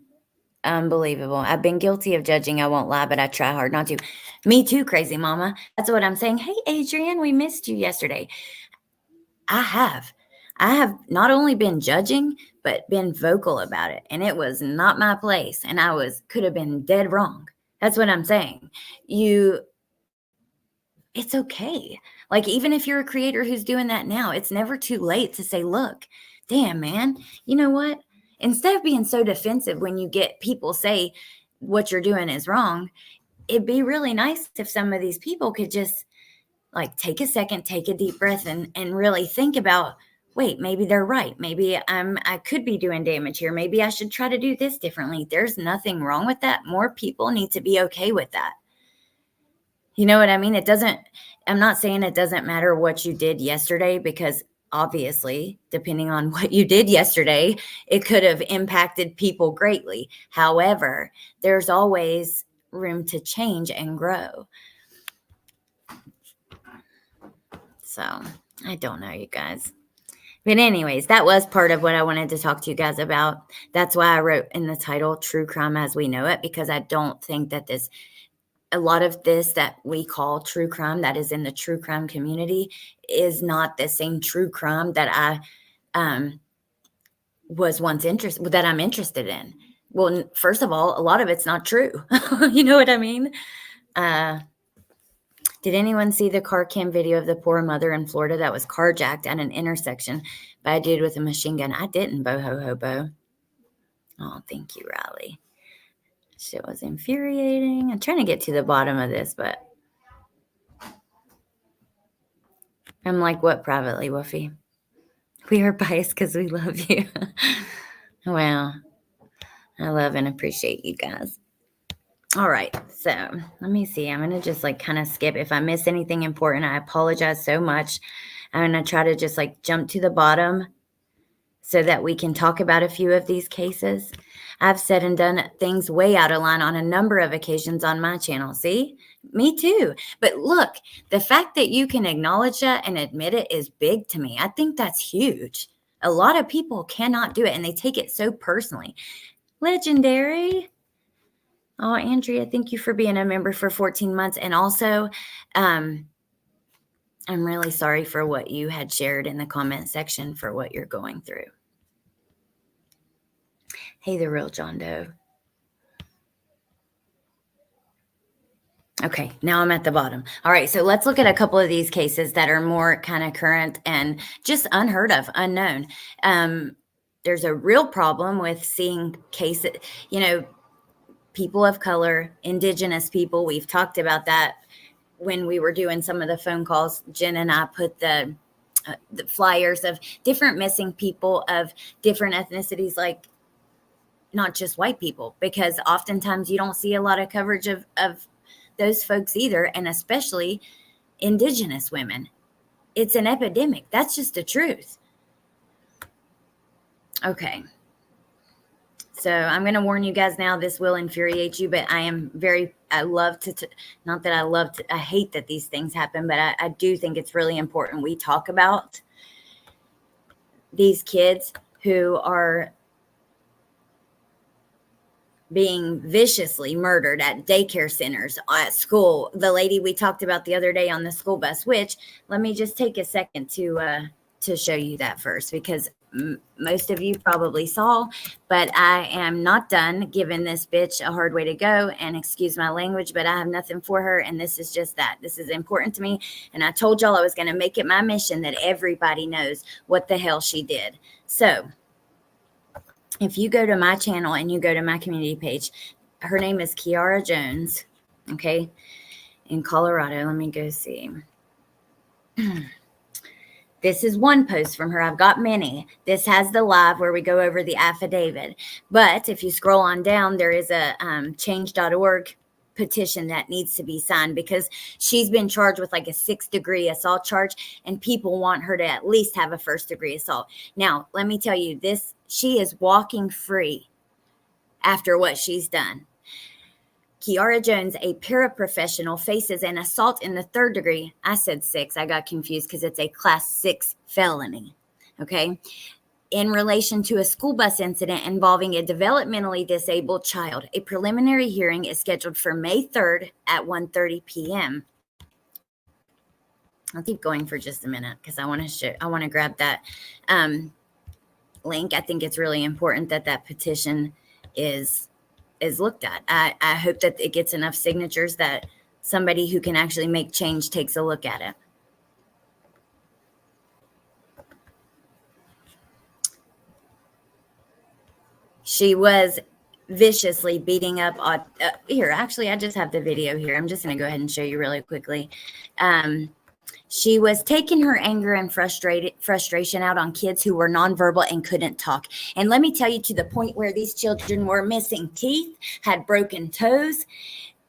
Unbelievable. I've been guilty of judging. I won't lie, but I try hard not to. Me too, crazy mama. That's what I'm saying. Hey, Adrian, we missed you yesterday. I have not only been judging, but been vocal about it. And it was not my place. And could have been dead wrong. That's what I'm saying. It's okay. Like, even if you're a creator who's doing that now, it's never too late to say, look, damn, man, you know what? Instead of being so defensive when you get people say what you're doing is wrong, it'd be really nice if some of these people could just like take a second, take a deep breath and really think about, wait, maybe they're right. Maybe I could be doing damage here. Maybe I should try to do this differently. There's nothing wrong with that. More people need to be okay with that. You know what I mean? I'm not saying it doesn't matter what you did yesterday, because obviously, depending on what you did yesterday, it could have impacted people greatly. However, there's always room to change and grow. So I don't know, you guys. But anyways, that was part of what I wanted to talk to you guys about. That's why I wrote in the title, True Crime as We Know It, because I don't think that a lot of this that we call true crime, that is in the true crime community, is not the same true crime that I was once that I'm interested in. Well, first of all, a lot of it's not true. You know what I mean? Did anyone see the car cam video of the poor mother in Florida that was carjacked at an intersection by a dude with a machine gun? I didn't, Boho Hobo. Oh, thank you, Riley. Shit was infuriating. I'm trying to get to the bottom of this, but I'm like, what privately, Woofy? We are biased because we love you. Well, I love and appreciate you guys. All right, so let me see. I'm going to just like kind of skip. If I miss anything important, I apologize so much. I'm going to try to just like jump to the bottom so that we can talk about a few of these cases. I've said and done things way out of line on a number of occasions on my channel. See, me too. But look, the fact that you can acknowledge that and admit it is big to me. I think that's huge. A lot of people cannot do it, and they take it so personally. Legendary. Oh, Andrea, thank you for being a member for 14 months. And also, I'm really sorry for what you had shared in the comment section for what you're going through. Hey, the real John Doe. Okay, now I'm at the bottom. All right, so let's look at a couple of these cases that are more kind of current and just unheard of, unknown. There's a real problem with seeing cases, people of color, indigenous people. We've talked about that when we were doing some of the phone calls. Jen and I put the flyers of different missing people of different ethnicities, like not just white people, because oftentimes you don't see a lot of coverage of those folks either, and especially indigenous women. It's an epidemic. That's just the truth. Okay. So I'm going to warn you guys now, this will infuriate you, but I hate that these things happen, but I do think it's really important we talk about these kids who are being viciously murdered at daycare centers, at school. The lady we talked about the other day on the school bus, which let me just take a second to show you that first, because most of you probably saw, but I am not done giving this bitch a hard way to go, and excuse my language, but I have nothing for her. And this is just that. This is important to me. And I told y'all I was going to make it my mission that everybody knows what the hell she did. So if you go to my channel and you go to my community page, her name is Kiara Jones, okay, in Colorado. Let me go see. This is one post from her. I've got many. This has the live where we go over the affidavit. But if you scroll on down, there is a change.org petition that needs to be signed, because she's been charged with like a 6th-degree assault charge, and people want her to at least have a 1st-degree assault. Now, let me tell you this. She is walking free after what she's done. Kiara Jones, a paraprofessional, faces an assault in the 3rd degree. I said 6. I got confused because it's a class 6 felony. Okay. In relation to a school bus incident involving a developmentally disabled child. A preliminary hearing is scheduled for May 3rd at 1:30 p.m. I'll keep going for just a minute because I want to grab that link. I think it's really important that petition is looked at. I hope that it gets enough signatures that somebody who can actually make change takes a look at it. She was viciously beating up here. Actually, I just have the video here. I'm just going to go ahead and show you really quickly. She was taking her anger and frustration out on kids who were nonverbal and couldn't talk. And let me tell you, to the point where these children were missing teeth, had broken toes,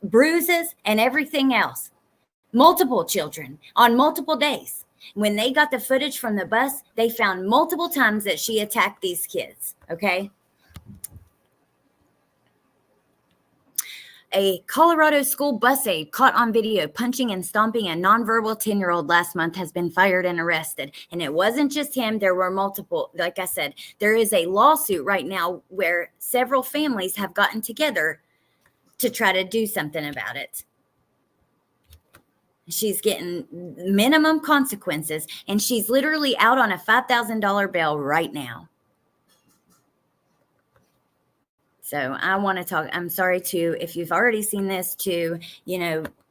bruises, and everything else. Multiple children on multiple days. When they got the footage from the bus, they found multiple times that she attacked these kids, okay? A Colorado school bus aide caught on video punching and stomping a nonverbal 10-year-old last month has been fired and arrested. And it wasn't just him. There were multiple. Like I said, there is a lawsuit right now where several families have gotten together to try to do something about it. She's getting minimum consequences, and she's literally out on a $5,000 bail right now. So I want to talk. I'm sorry to, if you've already seen this, to,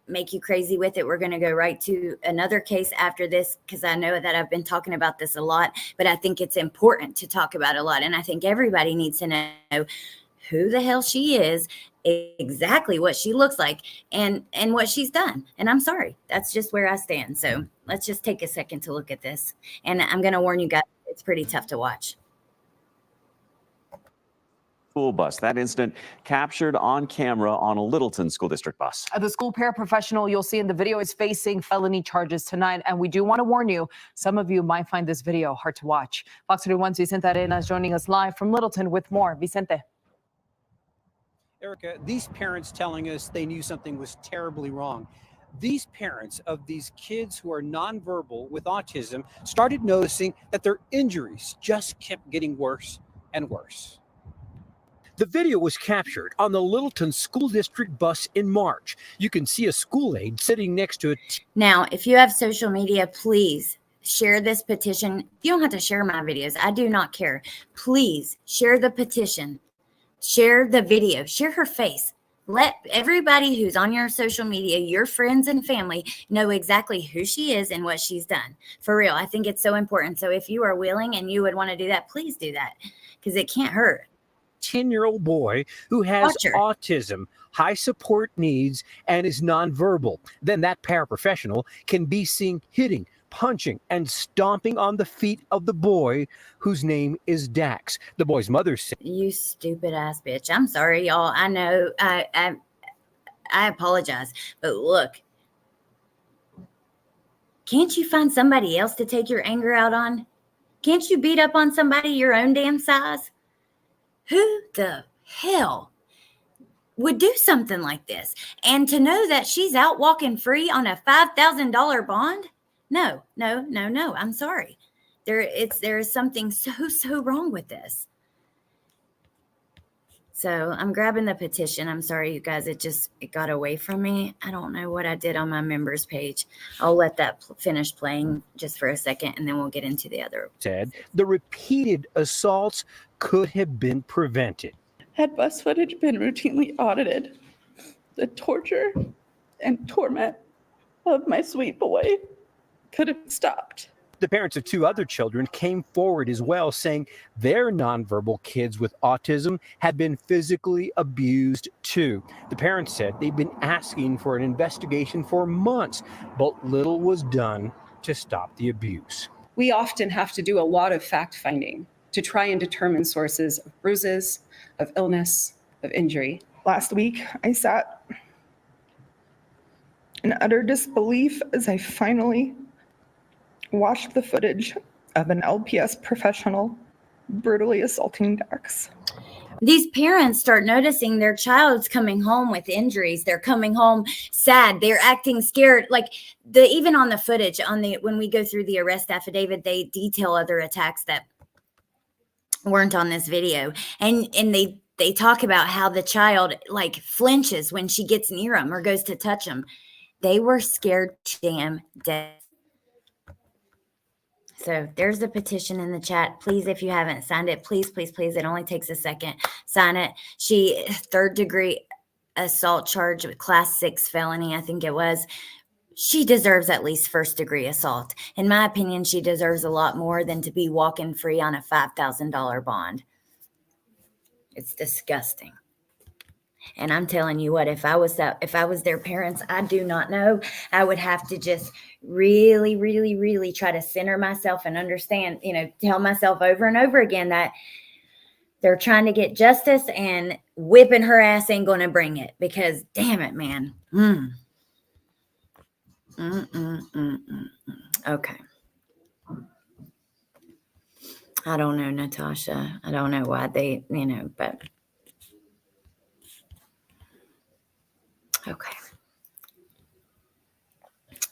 make you crazy with it. We're going to go right to another case after this, because I know that I've been talking about this a lot, but I think it's important to talk about a lot. And I think everybody needs to know who the hell she is, exactly what she looks like, and what she's done. And I'm sorry, that's just where I stand. So let's just take a second to look at this. And I'm going to warn you guys, it's pretty tough to watch. School bus. That incident captured on camera on a Littleton school district bus. The school paraprofessional you'll see in the video is facing felony charges tonight. And we do want to warn you, some of you might find this video hard to watch. Fox 31's Vicente Arena is joining us live from Littleton with more. Vicente. Erica, these parents telling us they knew something was terribly wrong. These parents of these kids who are nonverbal with autism started noticing that their injuries just kept getting worse and worse. The video was captured on the Littleton School District bus in March. You can see a school aide sitting next to it. Now, if you have social media, please share this petition. You don't have to share my videos. I do not care. Please share the petition. Share the video. Share her face. Let everybody who's on your social media, your friends and family, know exactly who she is and what she's done. For real, I think it's so important. So if you are willing and you would want to do that, please do that, because it can't hurt. 10-year-old boy who has autism, high support needs, and is nonverbal. Then that paraprofessional can be seen hitting, punching, and stomping on the feet of the boy whose name is Dax. The boy's mother said, "You stupid ass bitch. I'm sorry, y'all. I know. I apologize. But look, can't you find somebody else to take your anger out on? Can't you beat up on somebody your own damn size? Who the hell would do something like this? And to know that she's out walking free on a $5,000 bond? No. I'm sorry. There is something so wrong with this. So I'm grabbing the petition. I'm sorry, you guys. It got away from me. I don't know what I did on my members page. I'll let that finish playing just for a second, and then we'll get into the other. Said the repeated assaults could have been prevented. Had bus footage been routinely audited, the torture and torment of my sweet boy could have stopped. The parents of 2 other children came forward as well, saying their nonverbal kids with autism had been physically abused too. The parents said they'd been asking for an investigation for months, but little was done to stop the abuse. We often have to do a lot of fact-finding to try and determine sources of bruises, of illness, of injury. Last week, I sat in utter disbelief as I finally watched the footage of an LPS professional brutally assaulting Dax. These parents start noticing their child's coming home with injuries. They're coming home sad. They're acting scared. Like even on the footage, when we go through the arrest affidavit, they detail other attacks that weren't on this video. And they talk about how the child like flinches when she gets near him or goes to touch him. They were scared to damn death. So there's the petition in the chat. Please, if you haven't signed it, please. It only takes a second. Sign it. She 3rd-degree assault charge with class 6 felony, I think it was. She deserves at least 1st-degree assault. In my opinion, she deserves a lot more than to be walking free on a $5,000 bond. It's disgusting. And I'm telling you what, if I was their parents, I do not know. I would have to just really try to center myself and understand, tell myself over and over again that they're trying to get justice, and whipping her ass ain't going to bring it, because damn it, man. Okay. I don't know, Natasha. I don't know why they, but okay.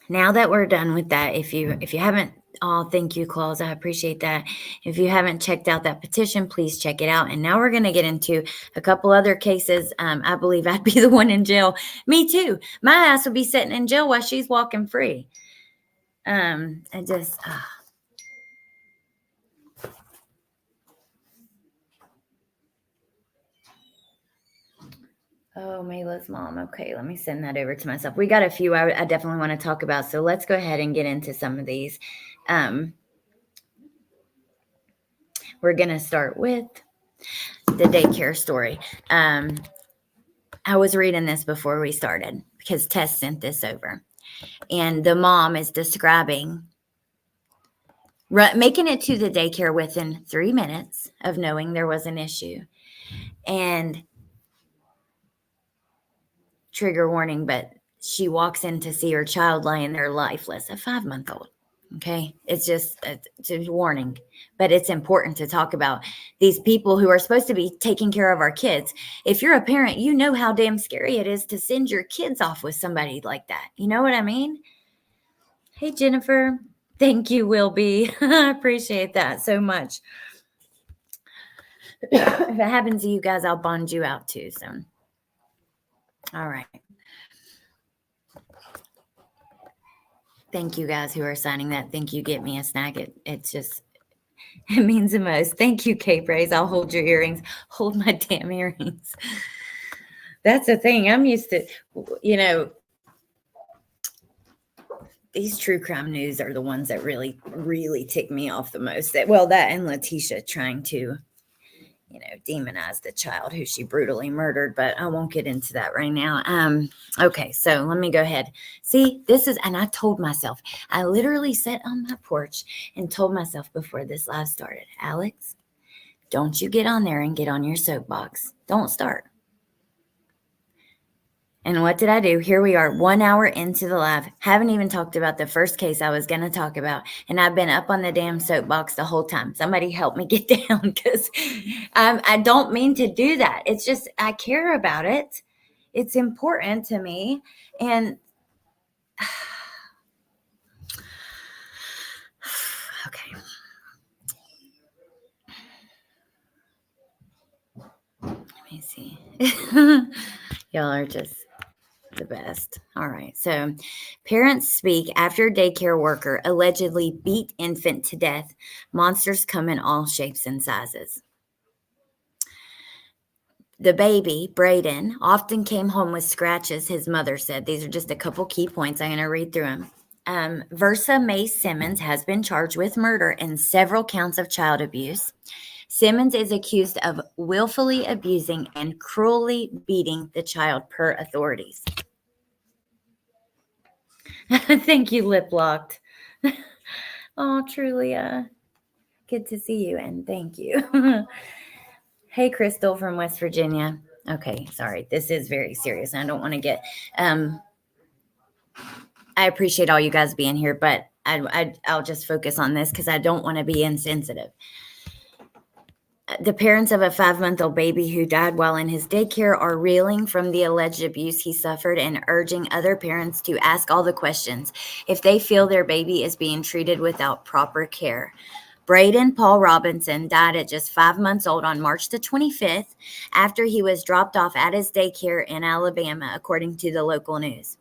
Now that we're done with that, if you haven't, thank you, Claus. I appreciate that. If you haven't checked out that petition, please check it out. And now we're going to get into a couple other cases. I believe I'd be the one in jail. Me too. My ass would be sitting in jail while she's walking free. I just, Oh, Mayla's mom. Okay, let me send that over to myself. We got a few I definitely want to talk about. So let's go ahead and get into some of these. We're going to start with the daycare story. I was reading this before we started because Tess sent this over. And the mom is describing making it to the daycare within 3 minutes of knowing there was an issue. And trigger warning, but she walks in to see her child lying there lifeless, a 5-month-old. Okay. It's a warning, but it's important to talk about these people who are supposed to be taking care of our kids. If you're a parent, you know how damn scary it is to send your kids off with somebody like that. You know what I mean? Hey, Jennifer. Thank you, Will B. I appreciate that so much. If it happens to you guys, I'll bond you out too. So, all right. Thank you guys who are signing that. Thank you. Get me a snack. It means the most. Thank you, Kate Braze. I'll hold your earrings. Hold my damn earrings. That's the thing. I'm used to, these true crime news are the ones that really, really tick me off the most. That and Letitia trying to, demonize the child who she brutally murdered, but I won't get into that right now. Okay, so let me go ahead. See, and I told myself, I literally sat on my porch and told myself before this live started, Alex, don't you get on there and get on your soapbox. Don't start. And what did I do? Here we are, 1 hour into the live. Haven't even talked about the first case I was going to talk about. And I've been up on the damn soapbox the whole time. Somebody help me get down because I don't mean to do that. It's just I care about it. It's important to me. And okay. Let me see. Y'all are just the best. All right. So parents speak after daycare worker allegedly beat infant to death. Monsters come in all shapes and sizes. The baby, Braden, often came home with scratches, his mother said. These are just a couple key points. I'm going to read through them. Versa May Simmons has been charged with murder and several counts of child abuse. Simmons is accused of willfully abusing and cruelly beating the child per authorities. Thank you, Lip Locked. Oh, truly, good to see you, and thank you. Hey, Crystal from West Virginia. Okay, sorry. This is very serious, and I don't want to get I appreciate all you guys being here, but I'll just focus on this because I don't want to be insensitive. The parents of a 5-month-old baby who died while in his daycare are reeling from the alleged abuse he suffered and urging other parents to ask all the questions if they feel their baby is being treated without proper care. Braden Paul Robinson died at just 5 months old on March the 25th after he was dropped off at his daycare in Alabama, according to the local news.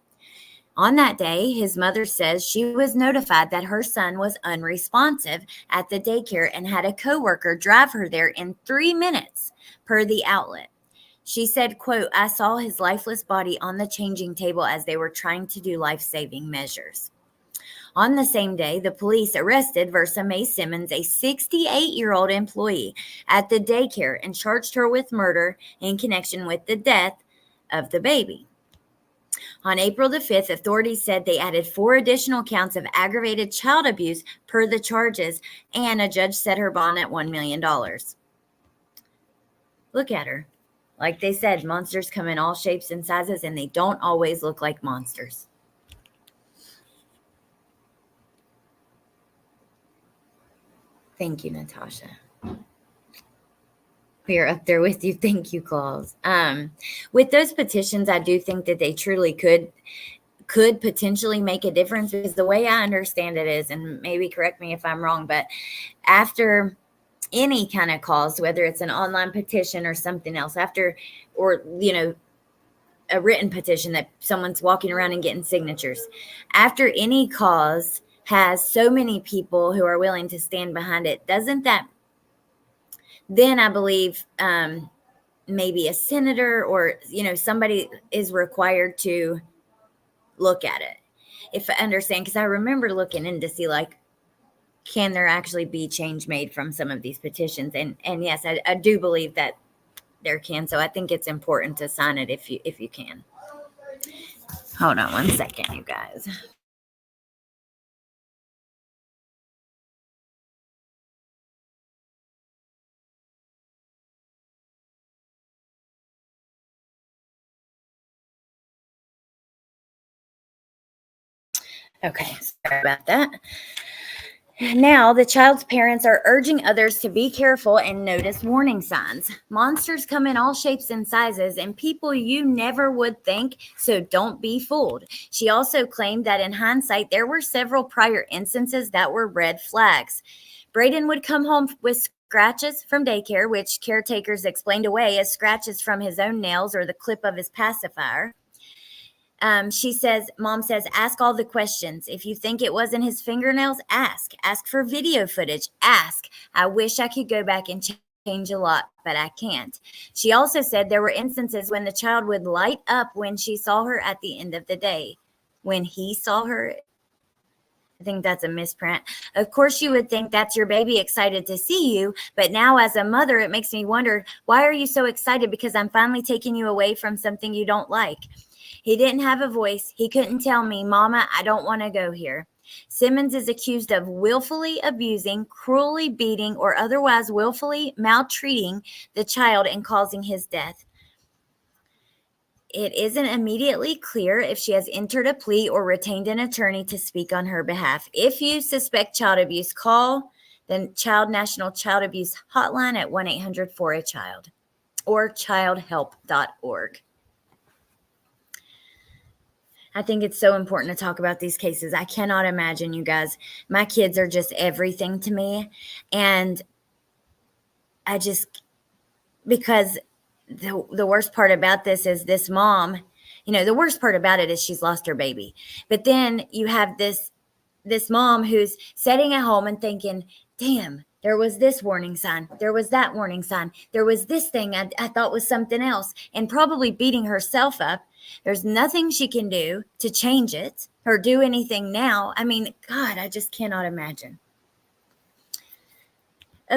On that day, his mother says she was notified that her son was unresponsive at the daycare and had a coworker drive her there in 3 minutes, per the outlet. She said, quote, I saw his lifeless body on the changing table as they were trying to do life-saving measures. On the same day, the police arrested Versa May Simmons, a 68-year-old employee at the daycare, and charged her with murder in connection with the death of the baby. On April the 5th, authorities said they added 4 additional counts of aggravated child abuse per the charges, and a judge set her bond at $1 million. Look at her. Like they said, monsters come in all shapes and sizes, and they don't always look like monsters. Thank you, Natasha. We are up there with you. Thank you, Claus. With those petitions, I do think that they truly could potentially make a difference, because the way I understand it is, and maybe correct me if I'm wrong, but after any kind of cause, whether it's an online petition or something else, or a written petition that someone's walking around and getting signatures, after any cause has so many people who are willing to stand behind it, doesn't that then, I believe, maybe a senator or somebody is required to look at it, if I understand, because I remember looking in to see, like, can there actually be change made from some of these petitions? And yes, I do believe that there can. So I think it's important to sign it if you can. Hold on one second, you guys. Okay, sorry about that. Now, the child's parents are urging others to be careful and notice warning signs. Monsters come in all shapes and sizes, and people you never would think, so don't be fooled. She also claimed that in hindsight, there were several prior instances that were red flags. Braden would come home with scratches from daycare, which caretakers explained away as scratches from his own nails or the clip of his pacifier. Mom says, ask all the questions. If you think it wasn't his fingernails, ask. Ask for video footage. Ask. I wish I could go back and change a lot, but I can't. She also said there were instances when the child would light up when she saw her at the end of the day. When he saw her, I think that's a misprint. Of course, you would think that's your baby excited to see you, but now as a mother, it makes me wonder, why are you so excited? Because I'm finally taking you away from something you don't like. He didn't have a voice. He couldn't tell me, Mama, I don't want to go here. Simmons is accused of willfully abusing, cruelly beating, or otherwise willfully maltreating the child and causing his death. It isn't immediately clear if she has entered a plea or retained an attorney to speak on her behalf. If you suspect child abuse, call the National Child Abuse Hotline at 1-800-4-A-CHILD or childhelp.org. I think it's so important to talk about these cases. I cannot imagine, you guys. My kids are just everything to me. And because the worst part about this is this mom, the worst part about it is she's lost her baby. But then you have this mom who's sitting at home and thinking, damn, there was this warning sign. There was that warning sign. There was this thing I thought was something else, and probably beating herself up. There's nothing she can do to change it or do anything now. I mean, God, I just cannot imagine.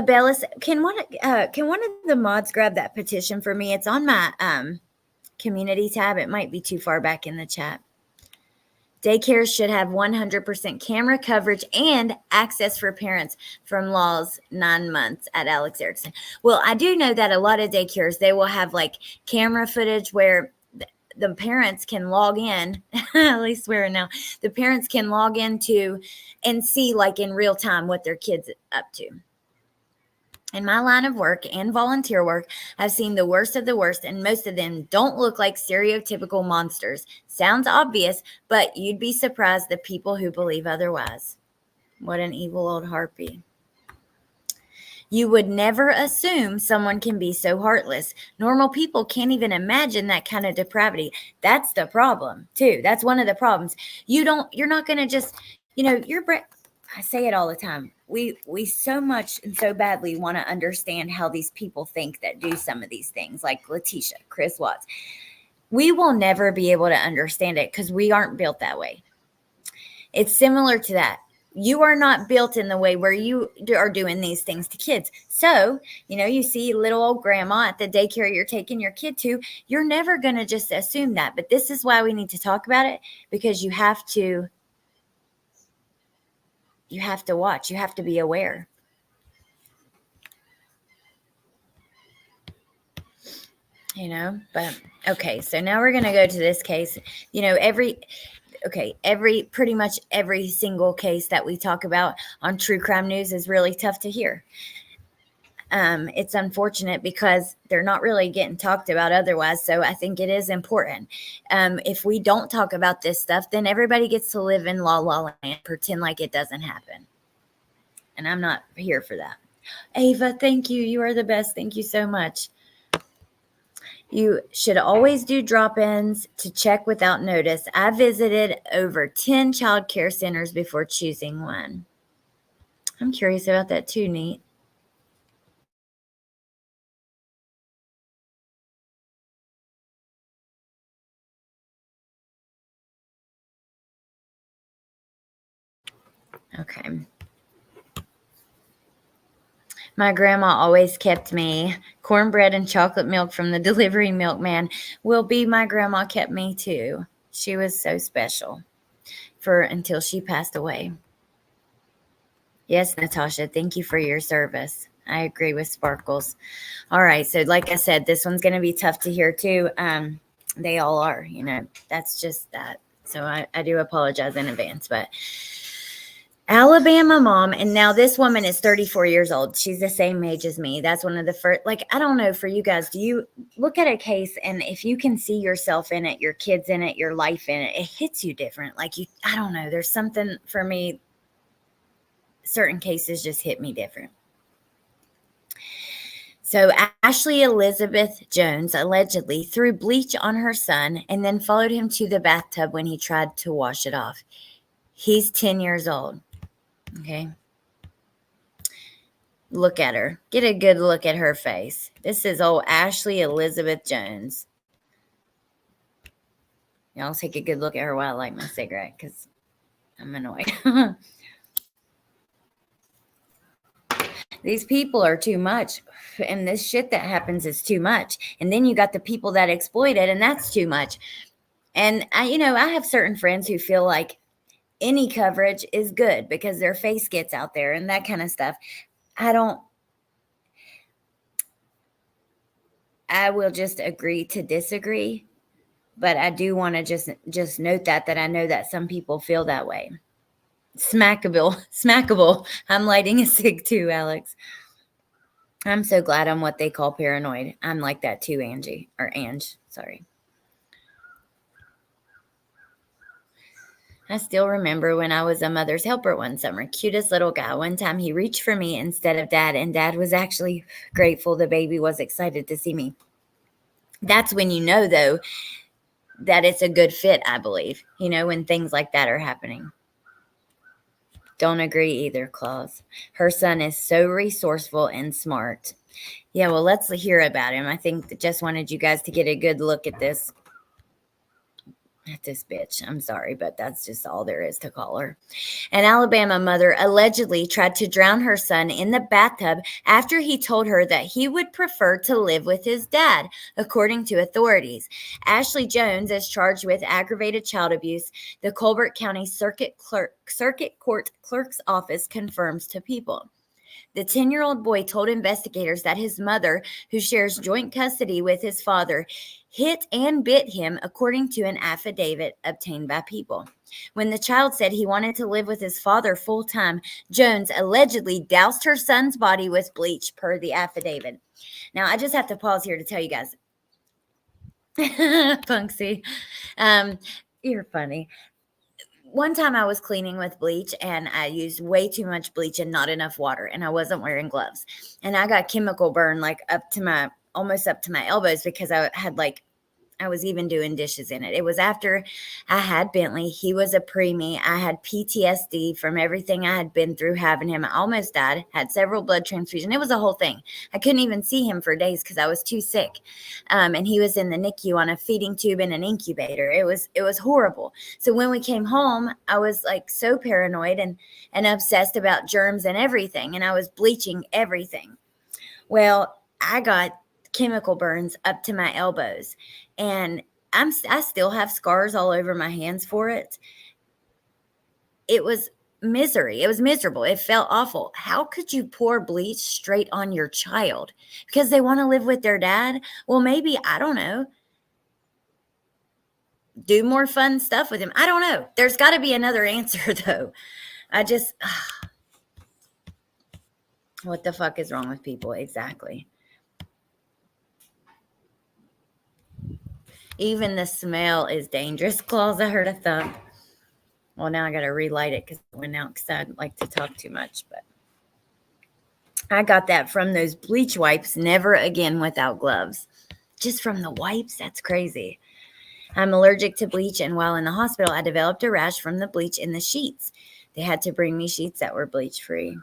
Bellis, can one of the mods grab that petition for me? It's on my community tab. It might be too far back in the chat. Daycare should have 100% camera coverage and access for parents from Law's 9 months at Alex Erickson. Well, I do know that a lot of daycares, they will have like camera footage where the parents can log in, at least we're now, the parents can log into and see like in real time what their kid's up to. In my line of work and volunteer work, I've seen the worst of the worst, and most of them don't look like stereotypical monsters. Sounds obvious, but you'd be surprised the people who believe otherwise. What an evil old harpy. You would never assume someone can be so heartless. Normal people can't even imagine that kind of depravity. That's the problem, too. That's one of the problems. You're not going to just, I say it all the time. We so much and so badly want to understand how these people think that do some of these things, like Letitia, Chris Watts. We will never be able to understand it because we aren't built that way. It's similar to that. You are not built in the way where you are doing these things to kids. So, you see little old grandma at the daycare you're taking your kid to, you're never going to just assume that. But this is why we need to talk about it, because you have to watch. You have to be aware. But okay, so now we're going to go to this case. okay, pretty much every single case that we talk about on True Crime News is really tough to hear. It's unfortunate because they're not really getting talked about otherwise. So I think it is important. If we don't talk about this stuff, then everybody gets to live in la la land, pretend like it doesn't happen. And I'm not here for that. Ava, thank you. You are the best. Thank you so much. You should always do drop-ins to check without notice. I visited over 10 child care centers before choosing one. I'm curious about that too, Neat. Okay. My grandma always kept me cornbread and chocolate milk from the delivery milkman. Will be my grandma kept me too. She was so special until she passed away. Yes, Natasha, thank you for your service. I agree with Sparkles. All right, so like I said, this one's going to be tough to hear too. They all are, that's just that. So I do apologize in advance, but Alabama mom, and now this woman is 34 years old. She's the same age as me. That's one of the first, I don't know for you guys, do you look at a case and if you can see yourself in it, your kids in it, your life in it, it hits you different. I don't know. There's something for me, certain cases just hit me different. So Ashley Elizabeth Jones allegedly threw bleach on her son and then followed him to the bathtub when he tried to wash it off. He's 10 years old. Okay. Look at her. Get a good look at her face. This is old Ashley Elizabeth Jones. Y'all take a good look at her while I light my cigarette because I'm annoyed. These people are too much. And this shit that happens is too much. And then you got the people that exploit it, and that's too much. And I have certain friends who feel like any coverage is good because their face gets out there and that kind of stuff. I will just agree to disagree, but I do want to just note that I know that some people feel that way. Smackable. I'm lighting a cig too, Alex. I'm so glad I'm what they call paranoid. I'm like that too, Angie. Or Ange, sorry. I still remember when I was a mother's helper one summer. Cutest little guy. One time he reached for me instead of dad, and dad was actually grateful. The baby was excited to see me. That's when you know, though, that it's a good fit, I believe, when things like that are happening. Don't agree either, Claus. Her son is so resourceful and smart. Yeah, well, let's hear about him. I think just wanted you guys to get a good look at this. At this bitch. I'm sorry, but that's just all there is to call her. An Alabama mother allegedly tried to drown her son in the bathtub after he told her that he would prefer to live with his dad, according to authorities. Ashley Jones is charged with aggravated child abuse. The Colbert County Circuit Court Clerk's Office confirms to People. The 10-year-old boy told investigators that his mother, who shares joint custody with his father, hit and bit him, according to an affidavit obtained by People. When the child said he wanted to live with his father full-time, Jones allegedly doused her son's body with bleach, per the affidavit. Now, I just have to pause here to tell you guys. Punksy. You're funny. One time I was cleaning with bleach and I used way too much bleach and not enough water, and I wasn't wearing gloves. And I got chemical burn almost up to my elbows because I was even doing dishes in it. It was after I had Bentley. He was a preemie. I had PTSD from everything I had been through having him. I almost died, had several blood transfusions. It was a whole thing. I couldn't even see him for days because I was too sick. And he was in the NICU on a feeding tube in an incubator. It was horrible. So when we came home, I was so paranoid and obsessed about germs and everything. And I was bleaching everything. Well, I got chemical burns up to my elbows, and I still have scars all over my hands for it. It was misery. It was miserable. It felt awful. How could you pour bleach straight on your child because they want to live with their dad? Well, maybe, I don't know. do more fun stuff with him. I don't know. There's got to be another answer, though. What the fuck is wrong with people? Exactly. Even the smell is dangerous. Claus, I heard a thump. Well, now I got to relight it because it went out because I like to talk too much. But I got that from those bleach wipes. Never again without gloves. Just from the wipes? That's crazy. I'm allergic to bleach, and while in the hospital, I developed a rash from the bleach in the sheets. They had to bring me sheets that were bleach-free.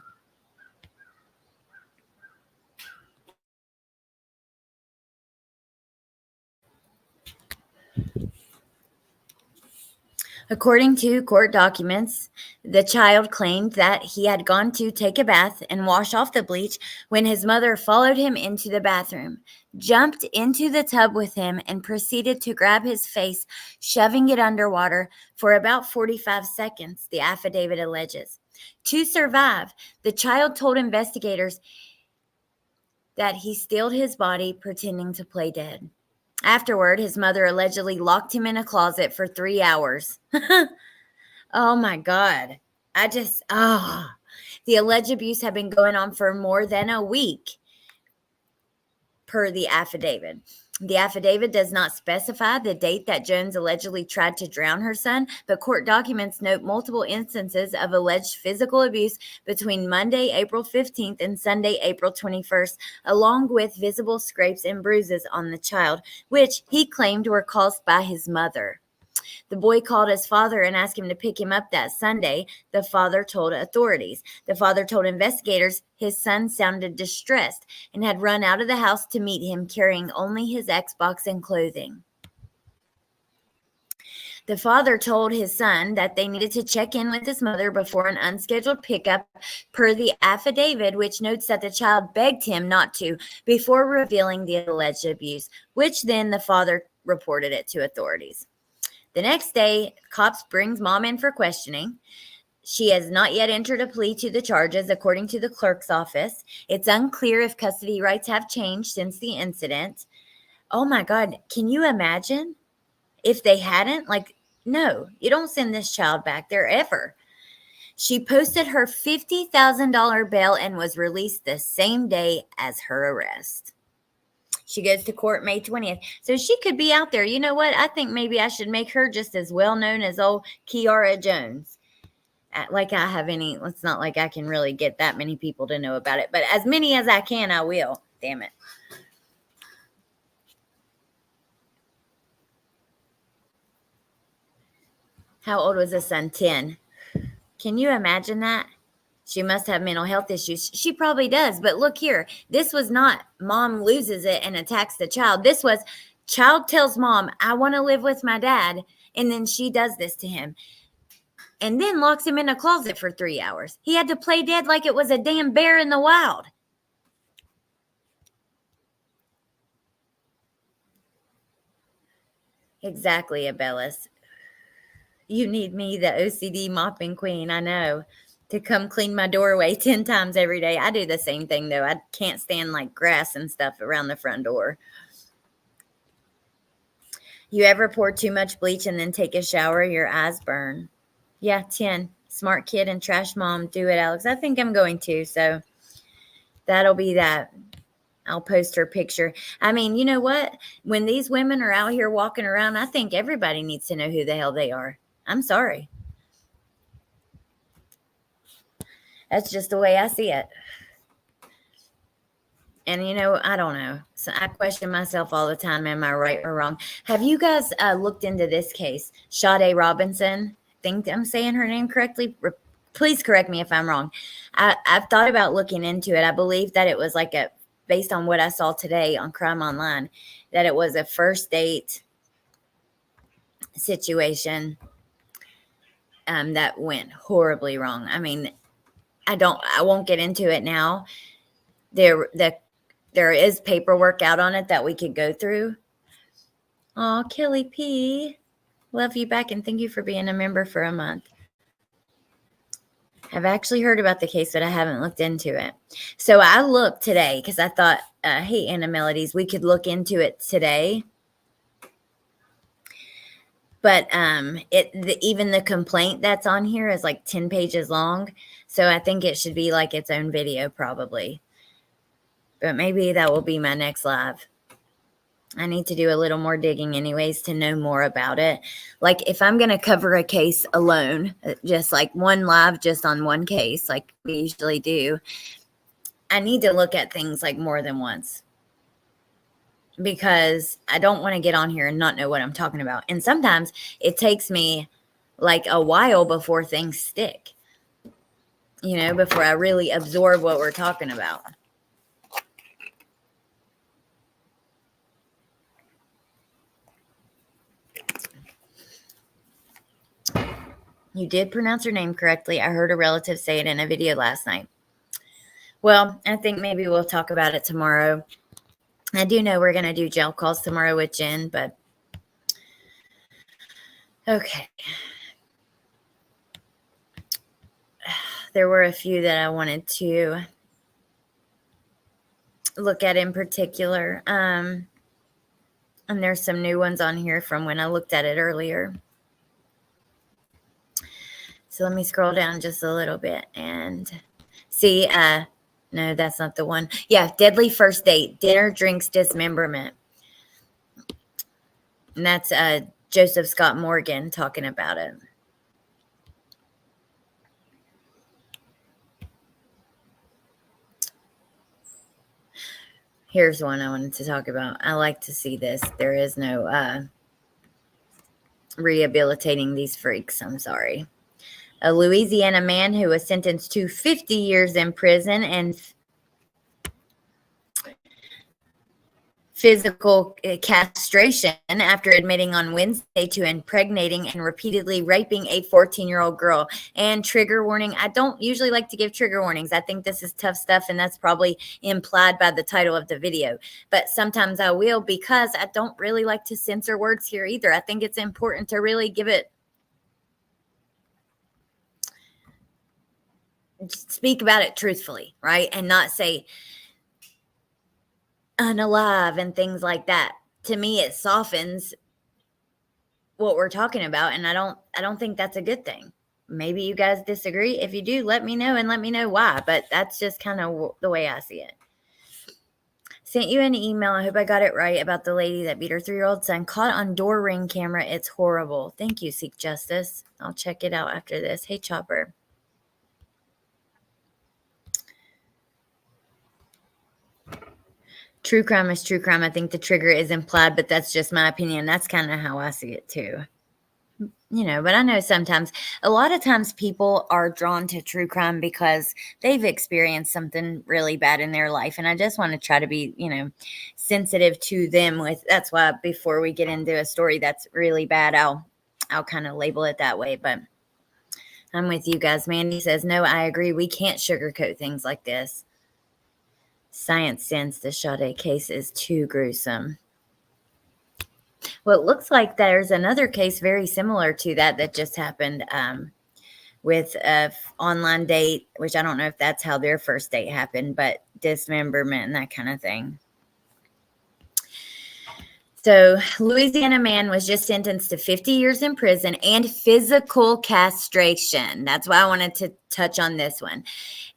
According to court documents, the child claimed that he had gone to take a bath and wash off the bleach when his mother followed him into the bathroom, jumped into the tub with him, and proceeded to grab his face, shoving it underwater for about 45 seconds, the affidavit alleges. To survive, the child told investigators that he steeled his body, pretending to play dead. Afterward, his mother allegedly locked him in a closet for 3 hours. Oh my God. The alleged abuse had been going on for more than a week, per the affidavit. The affidavit does not specify the date that Jones allegedly tried to drown her son, but court documents note multiple instances of alleged physical abuse between Monday, April 15th and Sunday, April 21st, along with visible scrapes and bruises on the child, which he claimed were caused by his mother. The boy called his father and asked him to pick him up that Sunday, the father told authorities. The father told investigators his son sounded distressed and had run out of the house to meet him, carrying only his Xbox and clothing. The father told his son that they needed to check in with his mother before an unscheduled pickup, per the affidavit, which notes that the child begged him not to before revealing the alleged abuse, which then the father reported it to authorities. The next day, cops brings mom in for questioning. She has not yet entered a plea to the charges, according to the clerk's office. It's unclear if custody rights have changed since the incident. Oh my God, can you imagine if they hadn't? Like, no, you don't send this child back there ever. She posted her $50,000 bail and was released the same day as her arrest. She goes to court May 20th. So she could be out there. You know what? I think maybe I should make her just as well known as old Kiara Jones. Like I have any, it's not like I can really get that many people to know about it, but as many as I can, I will. Damn it. How old was this son? 10. Can you imagine that? She must have mental health issues. She probably does. But look here. This was not mom loses it and attacks the child. This was child tells mom, I want to live with my dad. And then she does this to him. And then locks him in a closet for 3 hours. He had to play dead like it was a damn bear in the wild. Exactly, Abellis. You need me, the OCD mopping queen. I know. To come clean my doorway 10 times every day. I do the same thing, though. I can't stand like grass and stuff around the front door. You ever pour too much bleach and then take a shower? Your eyes burn. Yeah, 10. Smart kid and trash mom. Do it, Alex. I think I'm going to. So that'll be that. I'll post her picture. I mean, you know what? When these women are out here walking around, I think everybody needs to know who the hell they are. I'm sorry. That's just the way I see it. And, you know, I don't know. So I question myself all the time. Am I right or wrong? Have you guys looked into this case? Sade Robinson. I think I'm saying her name correctly. Please correct me if I'm wrong. I've thought about looking into it. I believe that it was like based on what I saw today on Crime Online, that it was a first date situation that went horribly wrong. I mean, I won't get into it now. There is paperwork out on it that we could go through. Oh, Kelly P. Love you back and thank you for being a member for a month. I've actually heard about the case, but I haven't looked into it. So I looked today because I thought, hey, Anna Melodies, we could look into it today. But even the complaint that's on here is like 10 pages long. So I think it should be like its own video probably. But maybe that will be my next live. I need to do a little more digging anyways to know more about it. Like if I'm going to cover a case alone, just like one live just on one case like we usually do, I need to look at things like more than once. Because I don't want to get on here and not know what I'm talking about. And sometimes it takes me like a while before things stick, you know, before I really absorb what we're talking about. You did pronounce her name correctly. I heard a relative say it in a video last night. Well, I think maybe we'll talk about it tomorrow. I do know we're going to do jail calls tomorrow with Jen, but okay. There were a few that I wanted to look at in particular. And there's some new ones on here from when I looked at it earlier. So let me scroll down just a little bit and see. No, that's not the one. Yeah, deadly first date, dinner, drinks, dismemberment. And that's Joseph Scott Morgan talking about it. Here's one I wanted to talk about. I like to see this. There is no rehabilitating these freaks. I'm sorry. A Louisiana man who was sentenced to 50 years in prison and physical castration after admitting on Wednesday to impregnating and repeatedly raping a 14-year-old girl. And trigger warning, I don't usually like to give trigger warnings. I think this is tough stuff, and that's probably implied by the title of the video. But sometimes I will, because I don't really like to censor words here either. I think it's important to really give it, speak about it truthfully, right? And not say unalive and things like that. To me, it softens what we're talking about, and I don't think that's a good thing. Maybe you guys disagree. If you do, let me know and let me know why, but that's just kind of the way I see it. Sent you an email. I hope I got it right about the lady that beat her 3-year-old son. Caught on door ring camera. It's horrible. Thank you, Seek Justice. I'll check it out after this. Hey, Chopper. True crime is true crime. I think the trigger is implied, but that's just my opinion. That's kind of how I see it too. You know, but I know sometimes, a lot of times people are drawn to true crime because they've experienced something really bad in their life. And I just want to try to be, you know, sensitive to them with, that's why before we get into a story that's really bad, I'll kind of label it that way. But I'm with you guys. Mandy says, no, I agree. We can't sugarcoat things like this. Science Sense, the Sade case is too gruesome. Well, it looks like there's another case very similar to that just happened with an online date, which I don't know if that's how their first date happened, but dismemberment and that kind of thing. So, Louisiana man was just sentenced to 50 years in prison and physical castration. That's why I wanted to touch on this one.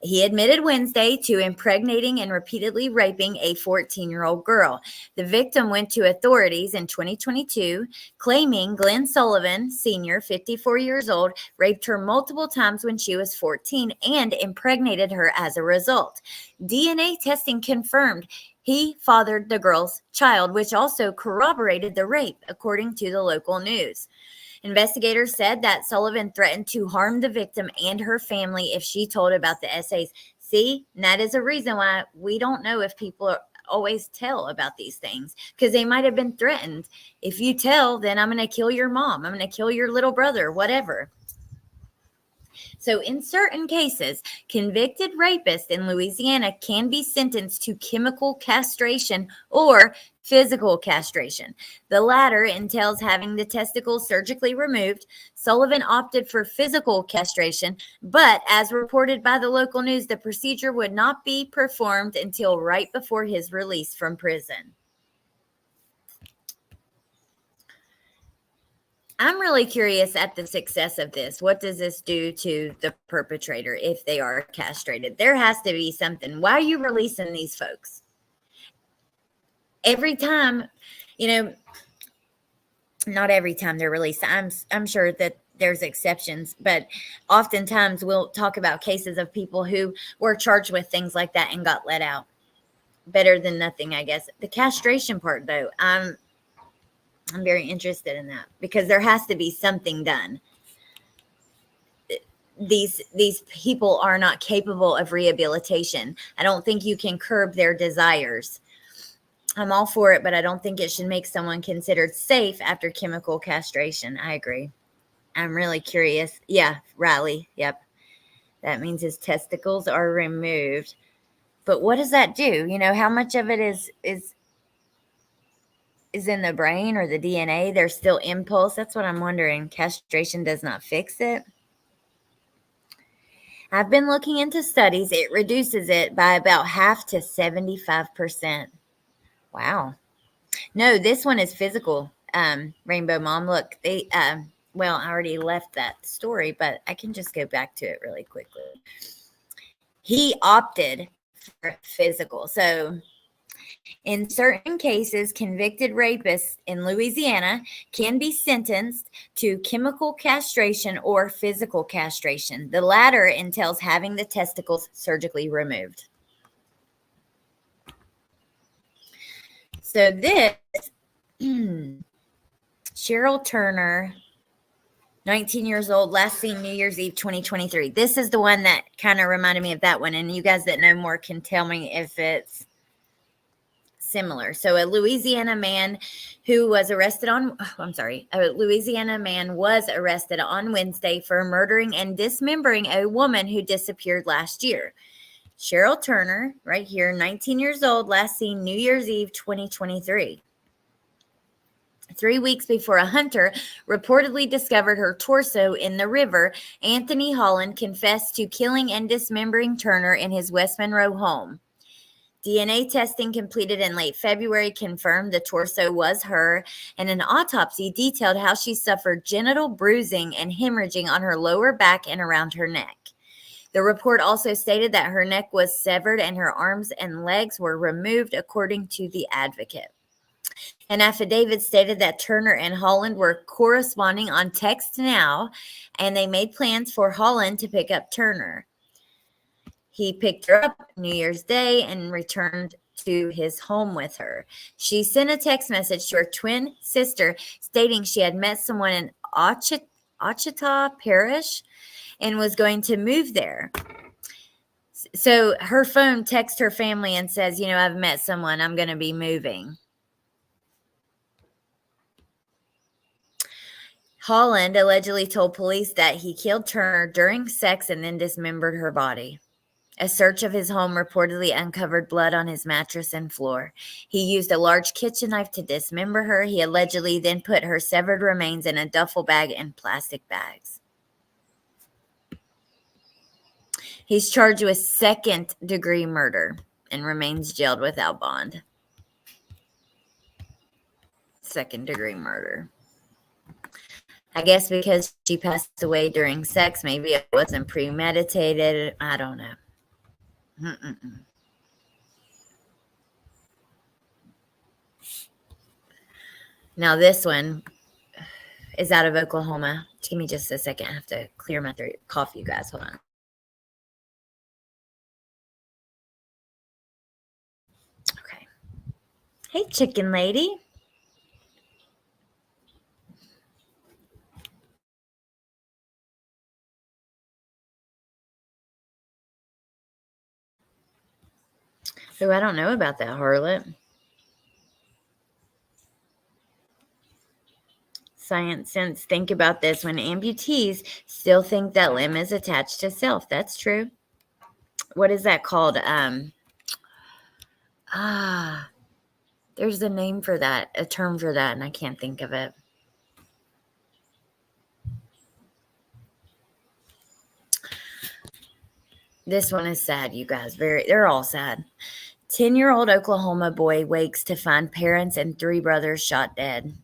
He admitted Wednesday to impregnating and repeatedly raping a 14-year-old girl. The victim went to authorities in 2022, claiming Glenn Sullivan, senior, 54 years old, raped her multiple times when she was 14 and impregnated her as a result. DNA testing confirmed he fathered the girl's child, which also corroborated the rape, according to the local news. Investigators said that Sullivan threatened to harm the victim and her family if she told about the essays. See, that is a reason why we don't know if people always tell about these things, because they might have been threatened. If you tell, then I'm going to kill your mom. I'm going to kill your little brother, whatever. So in certain cases, convicted rapists in Louisiana can be sentenced to chemical castration or physical castration. The latter entails having the testicles surgically removed. Sullivan opted for physical castration, but as reported by the local news, the procedure would not be performed until right before his release from prison. I'm really curious at the success of this. What does this do to the perpetrator if they are castrated? There has to be something. Why are you releasing these folks? Every time, you know, not every time they're released. I'm sure that there's exceptions, but oftentimes we'll talk about cases of people who were charged with things like that and got let out. Better than nothing, I guess. The castration part, though, I'm very interested in that because there has to be something done. These people are not capable of rehabilitation. I don't think you can curb their desires. I'm all for it, but I don't think it should make someone considered safe after chemical castration. I agree. I'm really curious. Yeah, Riley. Yep. That means his testicles are removed. But what does that do? You know, how much of it is in the brain or the DNA? There's still impulse. That's what I'm wondering. Castration does not fix it. I've been looking into studies. It reduces it by about half to 75%. Wow. No, this one is physical. Rainbow Mom, look, they well, I already left that story, but I can just go back to it really quickly. He opted for physical. So in certain cases, convicted rapists in Louisiana can be sentenced to chemical castration or physical castration. The latter entails having the testicles surgically removed. So this, Cheryl Turner, 19 years old, last seen New Year's Eve 2023. This is the one that kind of reminded me of that one. And you guys that know more can tell me if it's similar. So a Louisiana man was arrested on Wednesday for murdering and dismembering a woman who disappeared last year. Cheryl Turner, right here, 19 years old, last seen New Year's Eve 2023. 3 weeks before a hunter reportedly discovered her torso in the river, Anthony Holland confessed to killing and dismembering Turner in his West Monroe home. DNA testing completed in late February confirmed the torso was her, and an autopsy detailed how she suffered genital bruising and hemorrhaging on her lower back and around her neck. The report also stated that her neck was severed and her arms and legs were removed, according to the advocate. An affidavit stated that Turner and Holland were corresponding on text now, and they made plans for Holland to pick up Turner. He picked her up New Year's Day and returned to his home with her. She sent a text message to her twin sister stating she had met someone in Ouachita Parish and was going to move there. So her phone texts her family and says, you know, I've met someone, I'm going to be moving. Holland allegedly told police that he killed Turner during sex and then dismembered her body. A search of his home reportedly uncovered blood on his mattress and floor. He used a large kitchen knife to dismember her. He allegedly then put her severed remains in a duffel bag and plastic bags. He's charged with second-degree murder and remains jailed without bond. Second-degree murder. I guess because she passed away during sex, maybe it wasn't premeditated. I don't know. Now this one is out of Oklahoma. Give me just a second. I have to clear my throat. Cough, you guys. Hold on. Okay. Hey, chicken lady. Oh, I don't know about that, harlot. Science Sense, think about this. When amputees still think that limb is attached to self. That's true. What is that called? There's a name for that, a term for that, and I can't think of it. This one is sad, you guys. They're all sad. 10-year-old Oklahoma boy wakes to find parents and 3 brothers shot dead.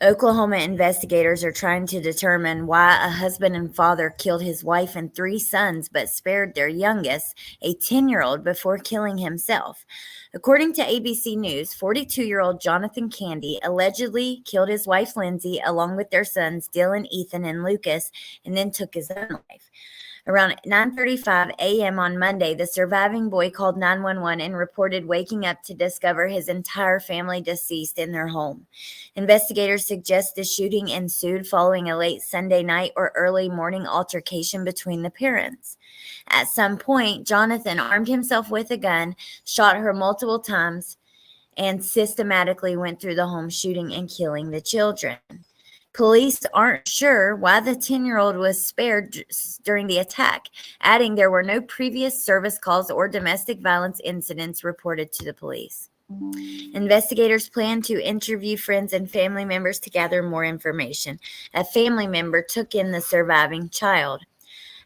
Oklahoma investigators are trying to determine why a husband and father killed his wife and 3 sons but spared their youngest, a 10-year-old, before killing himself. According to ABC News, 42-year-old Jonathan Candy allegedly killed his wife Lindsay along with their sons Dylan, Ethan, and Lucas, and then took his own life. Around 9:35 a.m. on Monday, the surviving boy called 911 and reported waking up to discover his entire family deceased in their home. Investigators suggest the shooting ensued following a late Sunday night or early morning altercation between the parents. At some point, Jonathan armed himself with a gun, shot her multiple times, and systematically went through the home, shooting and killing the children. Police aren't sure why the 10-year-old was spared during the attack, adding there were no previous service calls or domestic violence incidents reported to the police. Investigators plan to interview friends and family members to gather more information. A family member took in the surviving child.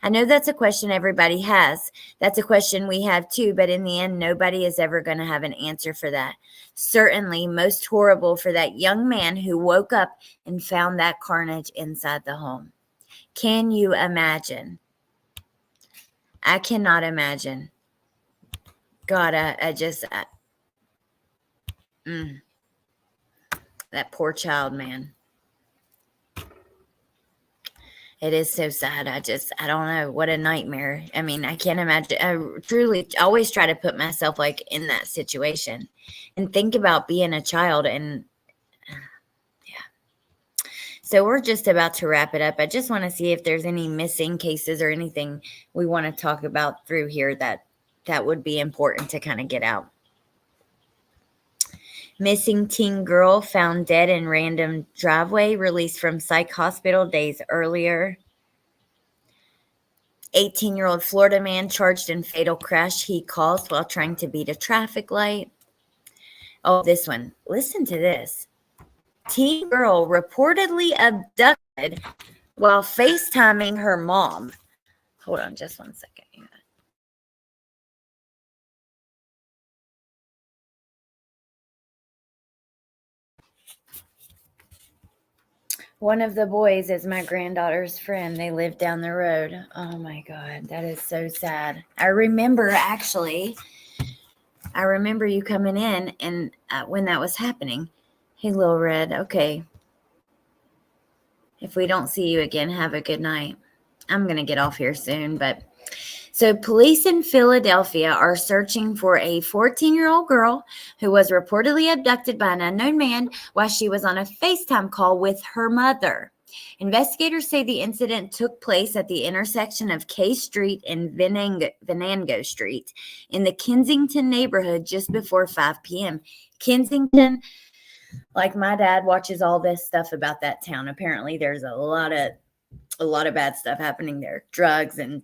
I know that's a question everybody has. That's a question we have too, but in the end, nobody is ever going to have an answer for that. Certainly most horrible for that young man who woke up and found that carnage inside the home. Can you imagine? I cannot imagine. God, that poor child, man. It is so sad. I don't know. What a nightmare. I mean, I can't imagine. I truly always try to put myself like in that situation and think about being a child. And yeah. So we're just about to wrap it up. I just want to see if there's any missing cases or anything we want to talk about through here that would be important to kind of get out. Missing teen girl found dead in random driveway, released from psych hospital days earlier. 18-year-old Florida man charged in fatal crash he caused while trying to beat a traffic light. Oh, this one. Listen to this. Teen girl reportedly abducted while FaceTiming her mom. Hold on just one second. One of the boys is my granddaughter's friend. They live down the road. Oh my God, that is so sad. I remember you coming in and when that was happening. Hey, Lil Red. Okay. If we don't see you again, have a good night. I'm going to get off here soon, but so police in Philadelphia are searching for a 14-year-old girl who was reportedly abducted by an unknown man while she was on a FaceTime call with her mother. Investigators say the incident took place at the intersection of K Street and Venango Street in the Kensington neighborhood just before 5 p.m. Kensington, like my dad watches all this stuff about that town. Apparently there's a lot of bad stuff happening there. Drugs and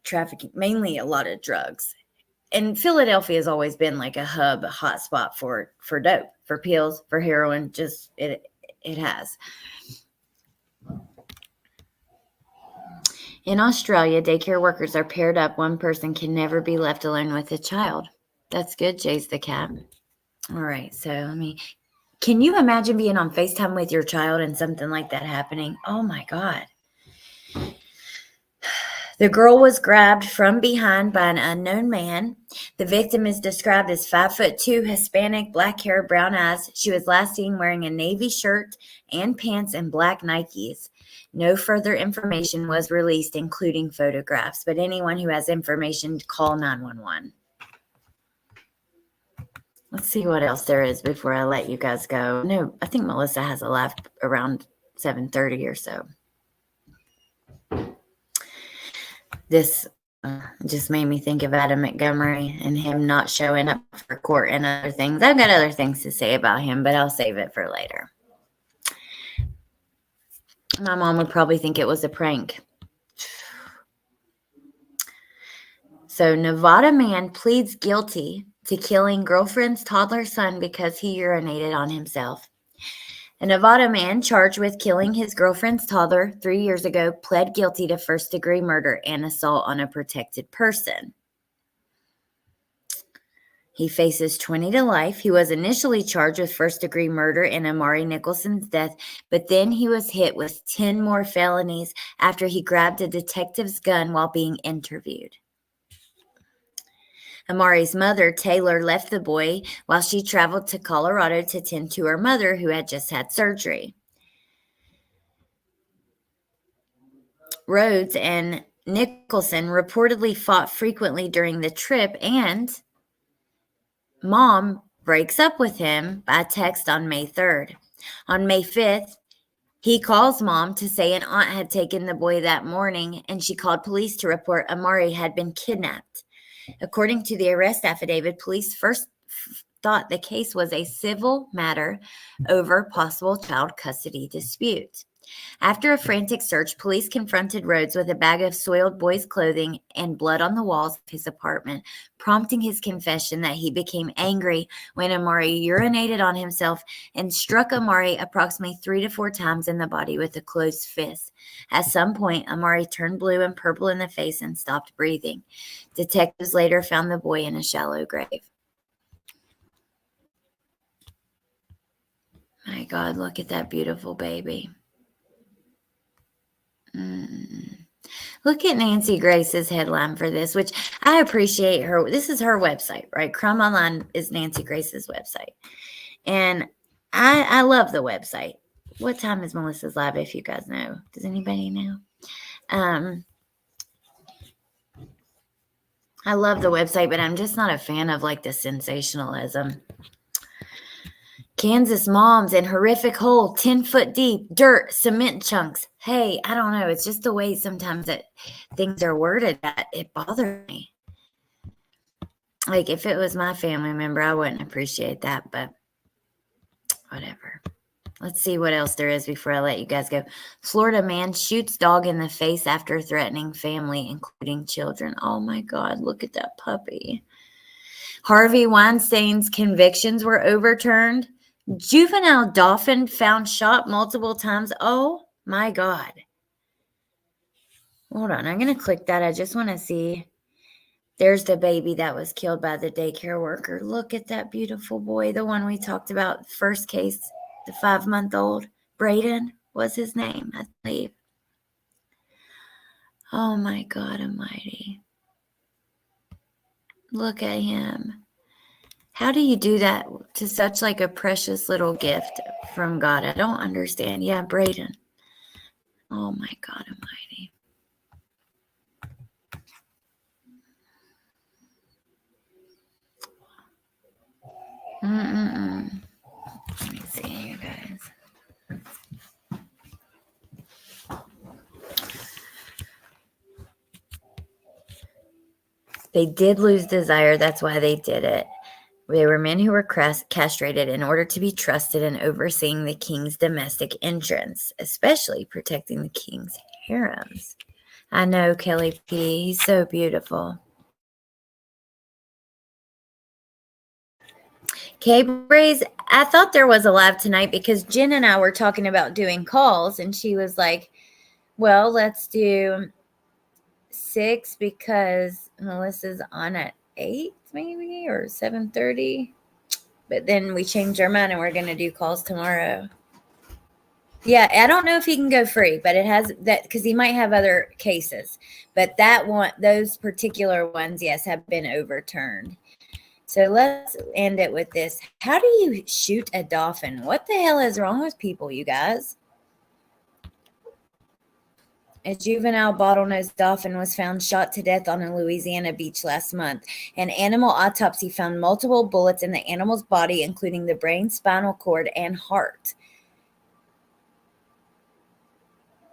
trafficking, mainly a lot of drugs. And Philadelphia has always been like a hub, a hot spot for dope, for pills, for heroin. Just it has. In Australia, daycare workers are paired up. One person can never be left alone with a child. That's good, Jay's the cat. All right, so can you imagine being on FaceTime with your child and something like that happening? Oh my God. The girl was grabbed from behind by an unknown man. The victim is described as 5'2", Hispanic, black hair, brown eyes. She was last seen wearing a navy shirt and pants and black Nikes. No further information was released, including photographs, but anyone who has information, call 911. Let's see what else there is before I let you guys go. No, I think Melissa has a live around 7:30 or so. This just made me think of Adam Montgomery and him not showing up for court and other things. I've got other things to say about him, but I'll save it for later. My mom would probably think it was a prank. So Nevada man pleads guilty to killing girlfriend's toddler son because he urinated on himself. A Nevada man charged with killing his girlfriend's toddler 3 years ago pled guilty to first-degree murder and assault on a protected person. He faces 20 to life. He was initially charged with first-degree murder in Amari Nicholson's death, but then he was hit with 10 more felonies after he grabbed a detective's gun while being interviewed. Amari's mother, Taylor, left the boy while she traveled to Colorado to tend to her mother, who had just had surgery. Rhodes and Nicholson reportedly fought frequently during the trip, and Mom breaks up with him by text on May 3rd. On May 5th, he calls Mom to say an aunt had taken the boy that morning, and she called police to report Amari had been kidnapped. According to the arrest affidavit, police first thought the case was a civil matter over possible child custody dispute. After a frantic search, police confronted Rhodes with a bag of soiled boys' clothing and blood on the walls of his apartment, prompting his confession that he became angry when Amari urinated on himself and struck Amari approximately 3 to 4 times in the body with a closed fist. At some point, Amari turned blue and purple in the face and stopped breathing. Detectives later found the boy in a shallow grave. My God, look at that beautiful baby. Look at Nancy Grace's headline for this, which I appreciate her. This is her website, right? Crime Online is Nancy Grace's website. And I love the website. What time is Melissa's live, if you guys know? Does anybody know? I love the website, but I'm just not a fan of like the sensationalism. Kansas moms in horrific hole, 10 foot deep, dirt, cement chunks. Hey, I don't know. It's just the way sometimes that things are worded that it bothers me. Like if it was my family member, I wouldn't appreciate that, but whatever. Let's see what else there is before I let you guys go. Florida man shoots dog in the face after threatening family, including children. Oh my God, look at that puppy. Harvey Weinstein's convictions were overturned. Juvenile dolphin found shot multiple times. Oh my God. Hold on. I'm going to click that. I just want to see. There's the baby that was killed by the daycare worker. Look at that beautiful boy. The one we talked about, first case, the 5-month-old. Braden was his name, I believe. Oh my God almighty. Look at him. How do you do that to such like a precious little gift from God? I don't understand. Yeah, Braden. Oh my God almighty. Let me see, you guys. They did lose desire. That's why they did it. They were men who were castrated in order to be trusted in overseeing the king's domestic entrance, especially protecting the king's harems. I know, Kelly P. He's so beautiful. K-Braze, I thought there was a live tonight because Jen and I were talking about doing calls, and she was like, well, let's do 6 because Melissa's on at 8 maybe or 7:30. But then we changed our mind and we're going to do calls tomorrow. Yeah, I don't know if he can go free, but it has that because he might have other cases. But that one, those particular ones, yes, have been overturned. So let's end it with this. How do you shoot a dolphin? What the hell is wrong with people, you guys? A juvenile bottlenose dolphin was found shot to death on a Louisiana beach last month. An animal autopsy found multiple bullets in the animal's body, including the brain, spinal cord, and heart.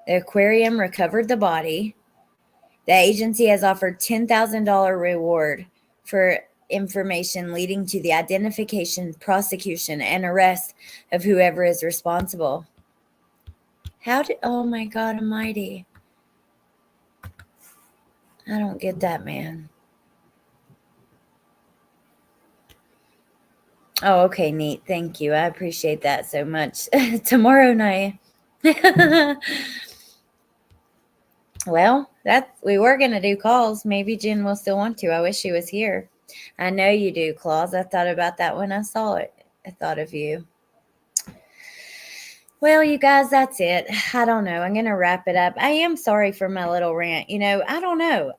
The aquarium recovered the body. The agency has offered $10,000 reward for information leading to the identification, prosecution, and arrest of whoever is responsible. Oh my God almighty. I don't get that, man. Oh, okay, neat. Thank you. I appreciate that so much. Tomorrow night. Well, we were going to do calls. Maybe Jen will still want to. I wish she was here. I know you do, Claus. I thought about that when I saw it. I thought of you. Well, you guys, that's it. I don't know. I'm going to wrap it up. I am sorry for my little rant. You know, I don't know.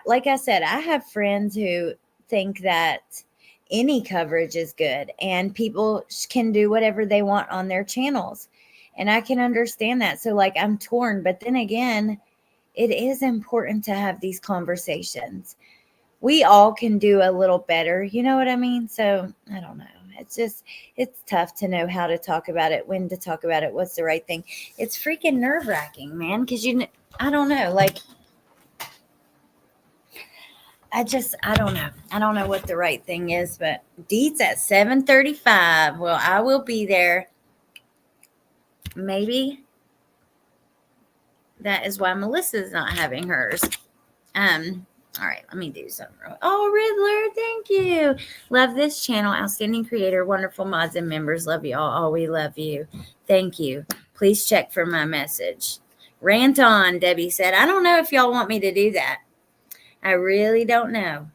Like I said, I have friends who think that any coverage is good and people can do whatever they want on their channels. And I can understand that. So, like, I'm torn. But then again, it is important to have these conversations. We all can do a little better. You know what I mean? So, I don't know. It's tough to know how to talk about it, when to talk about it, what's the right thing. It's freaking nerve-wracking, man, because I don't know. Like, I don't know. I don't know what the right thing is, but Deets at 7:35. Well, I will be there. Maybe that is why Melissa's not having hers. All right, let me do something. Oh, Riddler, thank you. Love this channel. Outstanding creator, wonderful mods and members. Love you all. Oh, we love you. Thank you. Please check for my message. Rant on, Debbie said. I don't know if y'all want me to do that. I really don't know.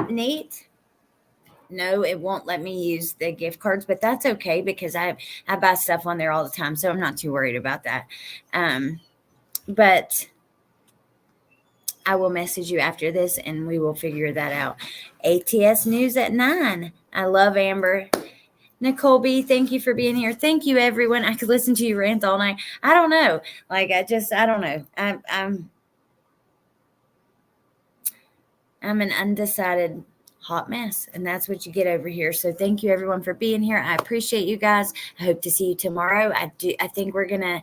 Nate? No, it won't let me use the gift cards, but that's okay because I buy stuff on there all the time, so I'm not too worried about that. But I will message you after this and we will figure that out. ATS News at 9. I love Amber. Nicole B, thank you for being here. Thank you, everyone. I could listen to you rant all night. I don't know. Like, I don't know. I'm an undecided hot mess, and that's what you get over here. So thank you, everyone, for being here. I appreciate you guys. I hope to see you tomorrow. I think we're going to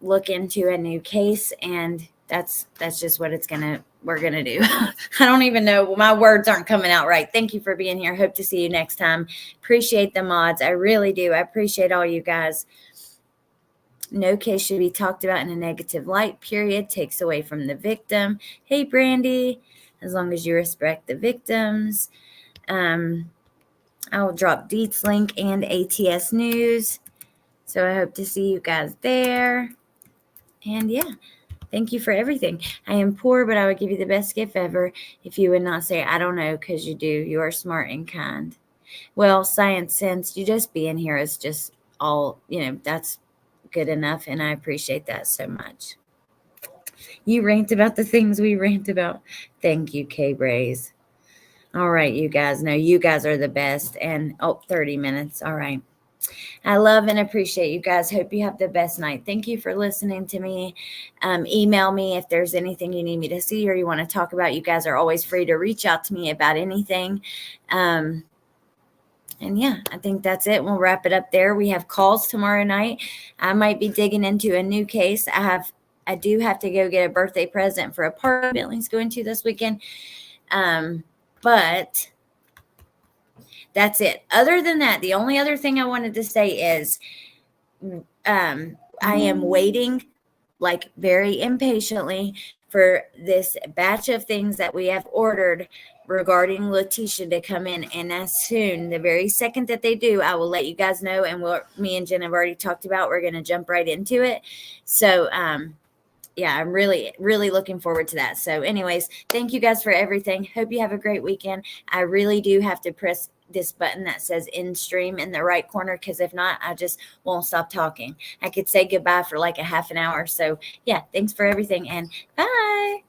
look into a new case, and that's just what we're going to do. I don't even know. My words aren't coming out right. Thank you for being here. Hope to see you next time. Appreciate the mods. I really do. I appreciate all you guys. No case should be talked about in a negative light, period. Takes away from the victim. Hey, Brandy. As long as you respect the victims. I'll drop Deets link and ATS News. So I hope to see you guys there. And yeah, thank you for everything. I am poor, but I would give you the best gift ever if you would not say, I don't know, because you do. You are smart and kind. Well, Science Sense, you just being here is just all, that's good enough. And I appreciate that so much. You rant about the things we rant about. Thank you, K-Braze. All right, you guys know you guys are the best. And 30 minutes. All right. I love and appreciate you guys. Hope you have the best night. Thank you for listening to me. Email me if there's anything you need me to see or you want to talk about. You guys are always free to reach out to me about anything. And yeah, I think that's it. We'll wrap it up there. We have calls tomorrow night. I might be digging into a new case. I do have to go get a birthday present for a party Bentley's going to this weekend. But that's it. Other than that, the only other thing I wanted to say is I am waiting like very impatiently for this batch of things that we have ordered regarding Letitia to come in. And as soon, the very second that they do, I will let you guys know. And me and Jen have already talked about, we're going to jump right into it. So, yeah, I'm really, really looking forward to that. So anyways, thank you guys for everything. Hope you have a great weekend. I really do have to press this button that says end stream in the right corner, because if not, I just won't stop talking. I could say goodbye for like a half an hour. So yeah, thanks for everything and bye.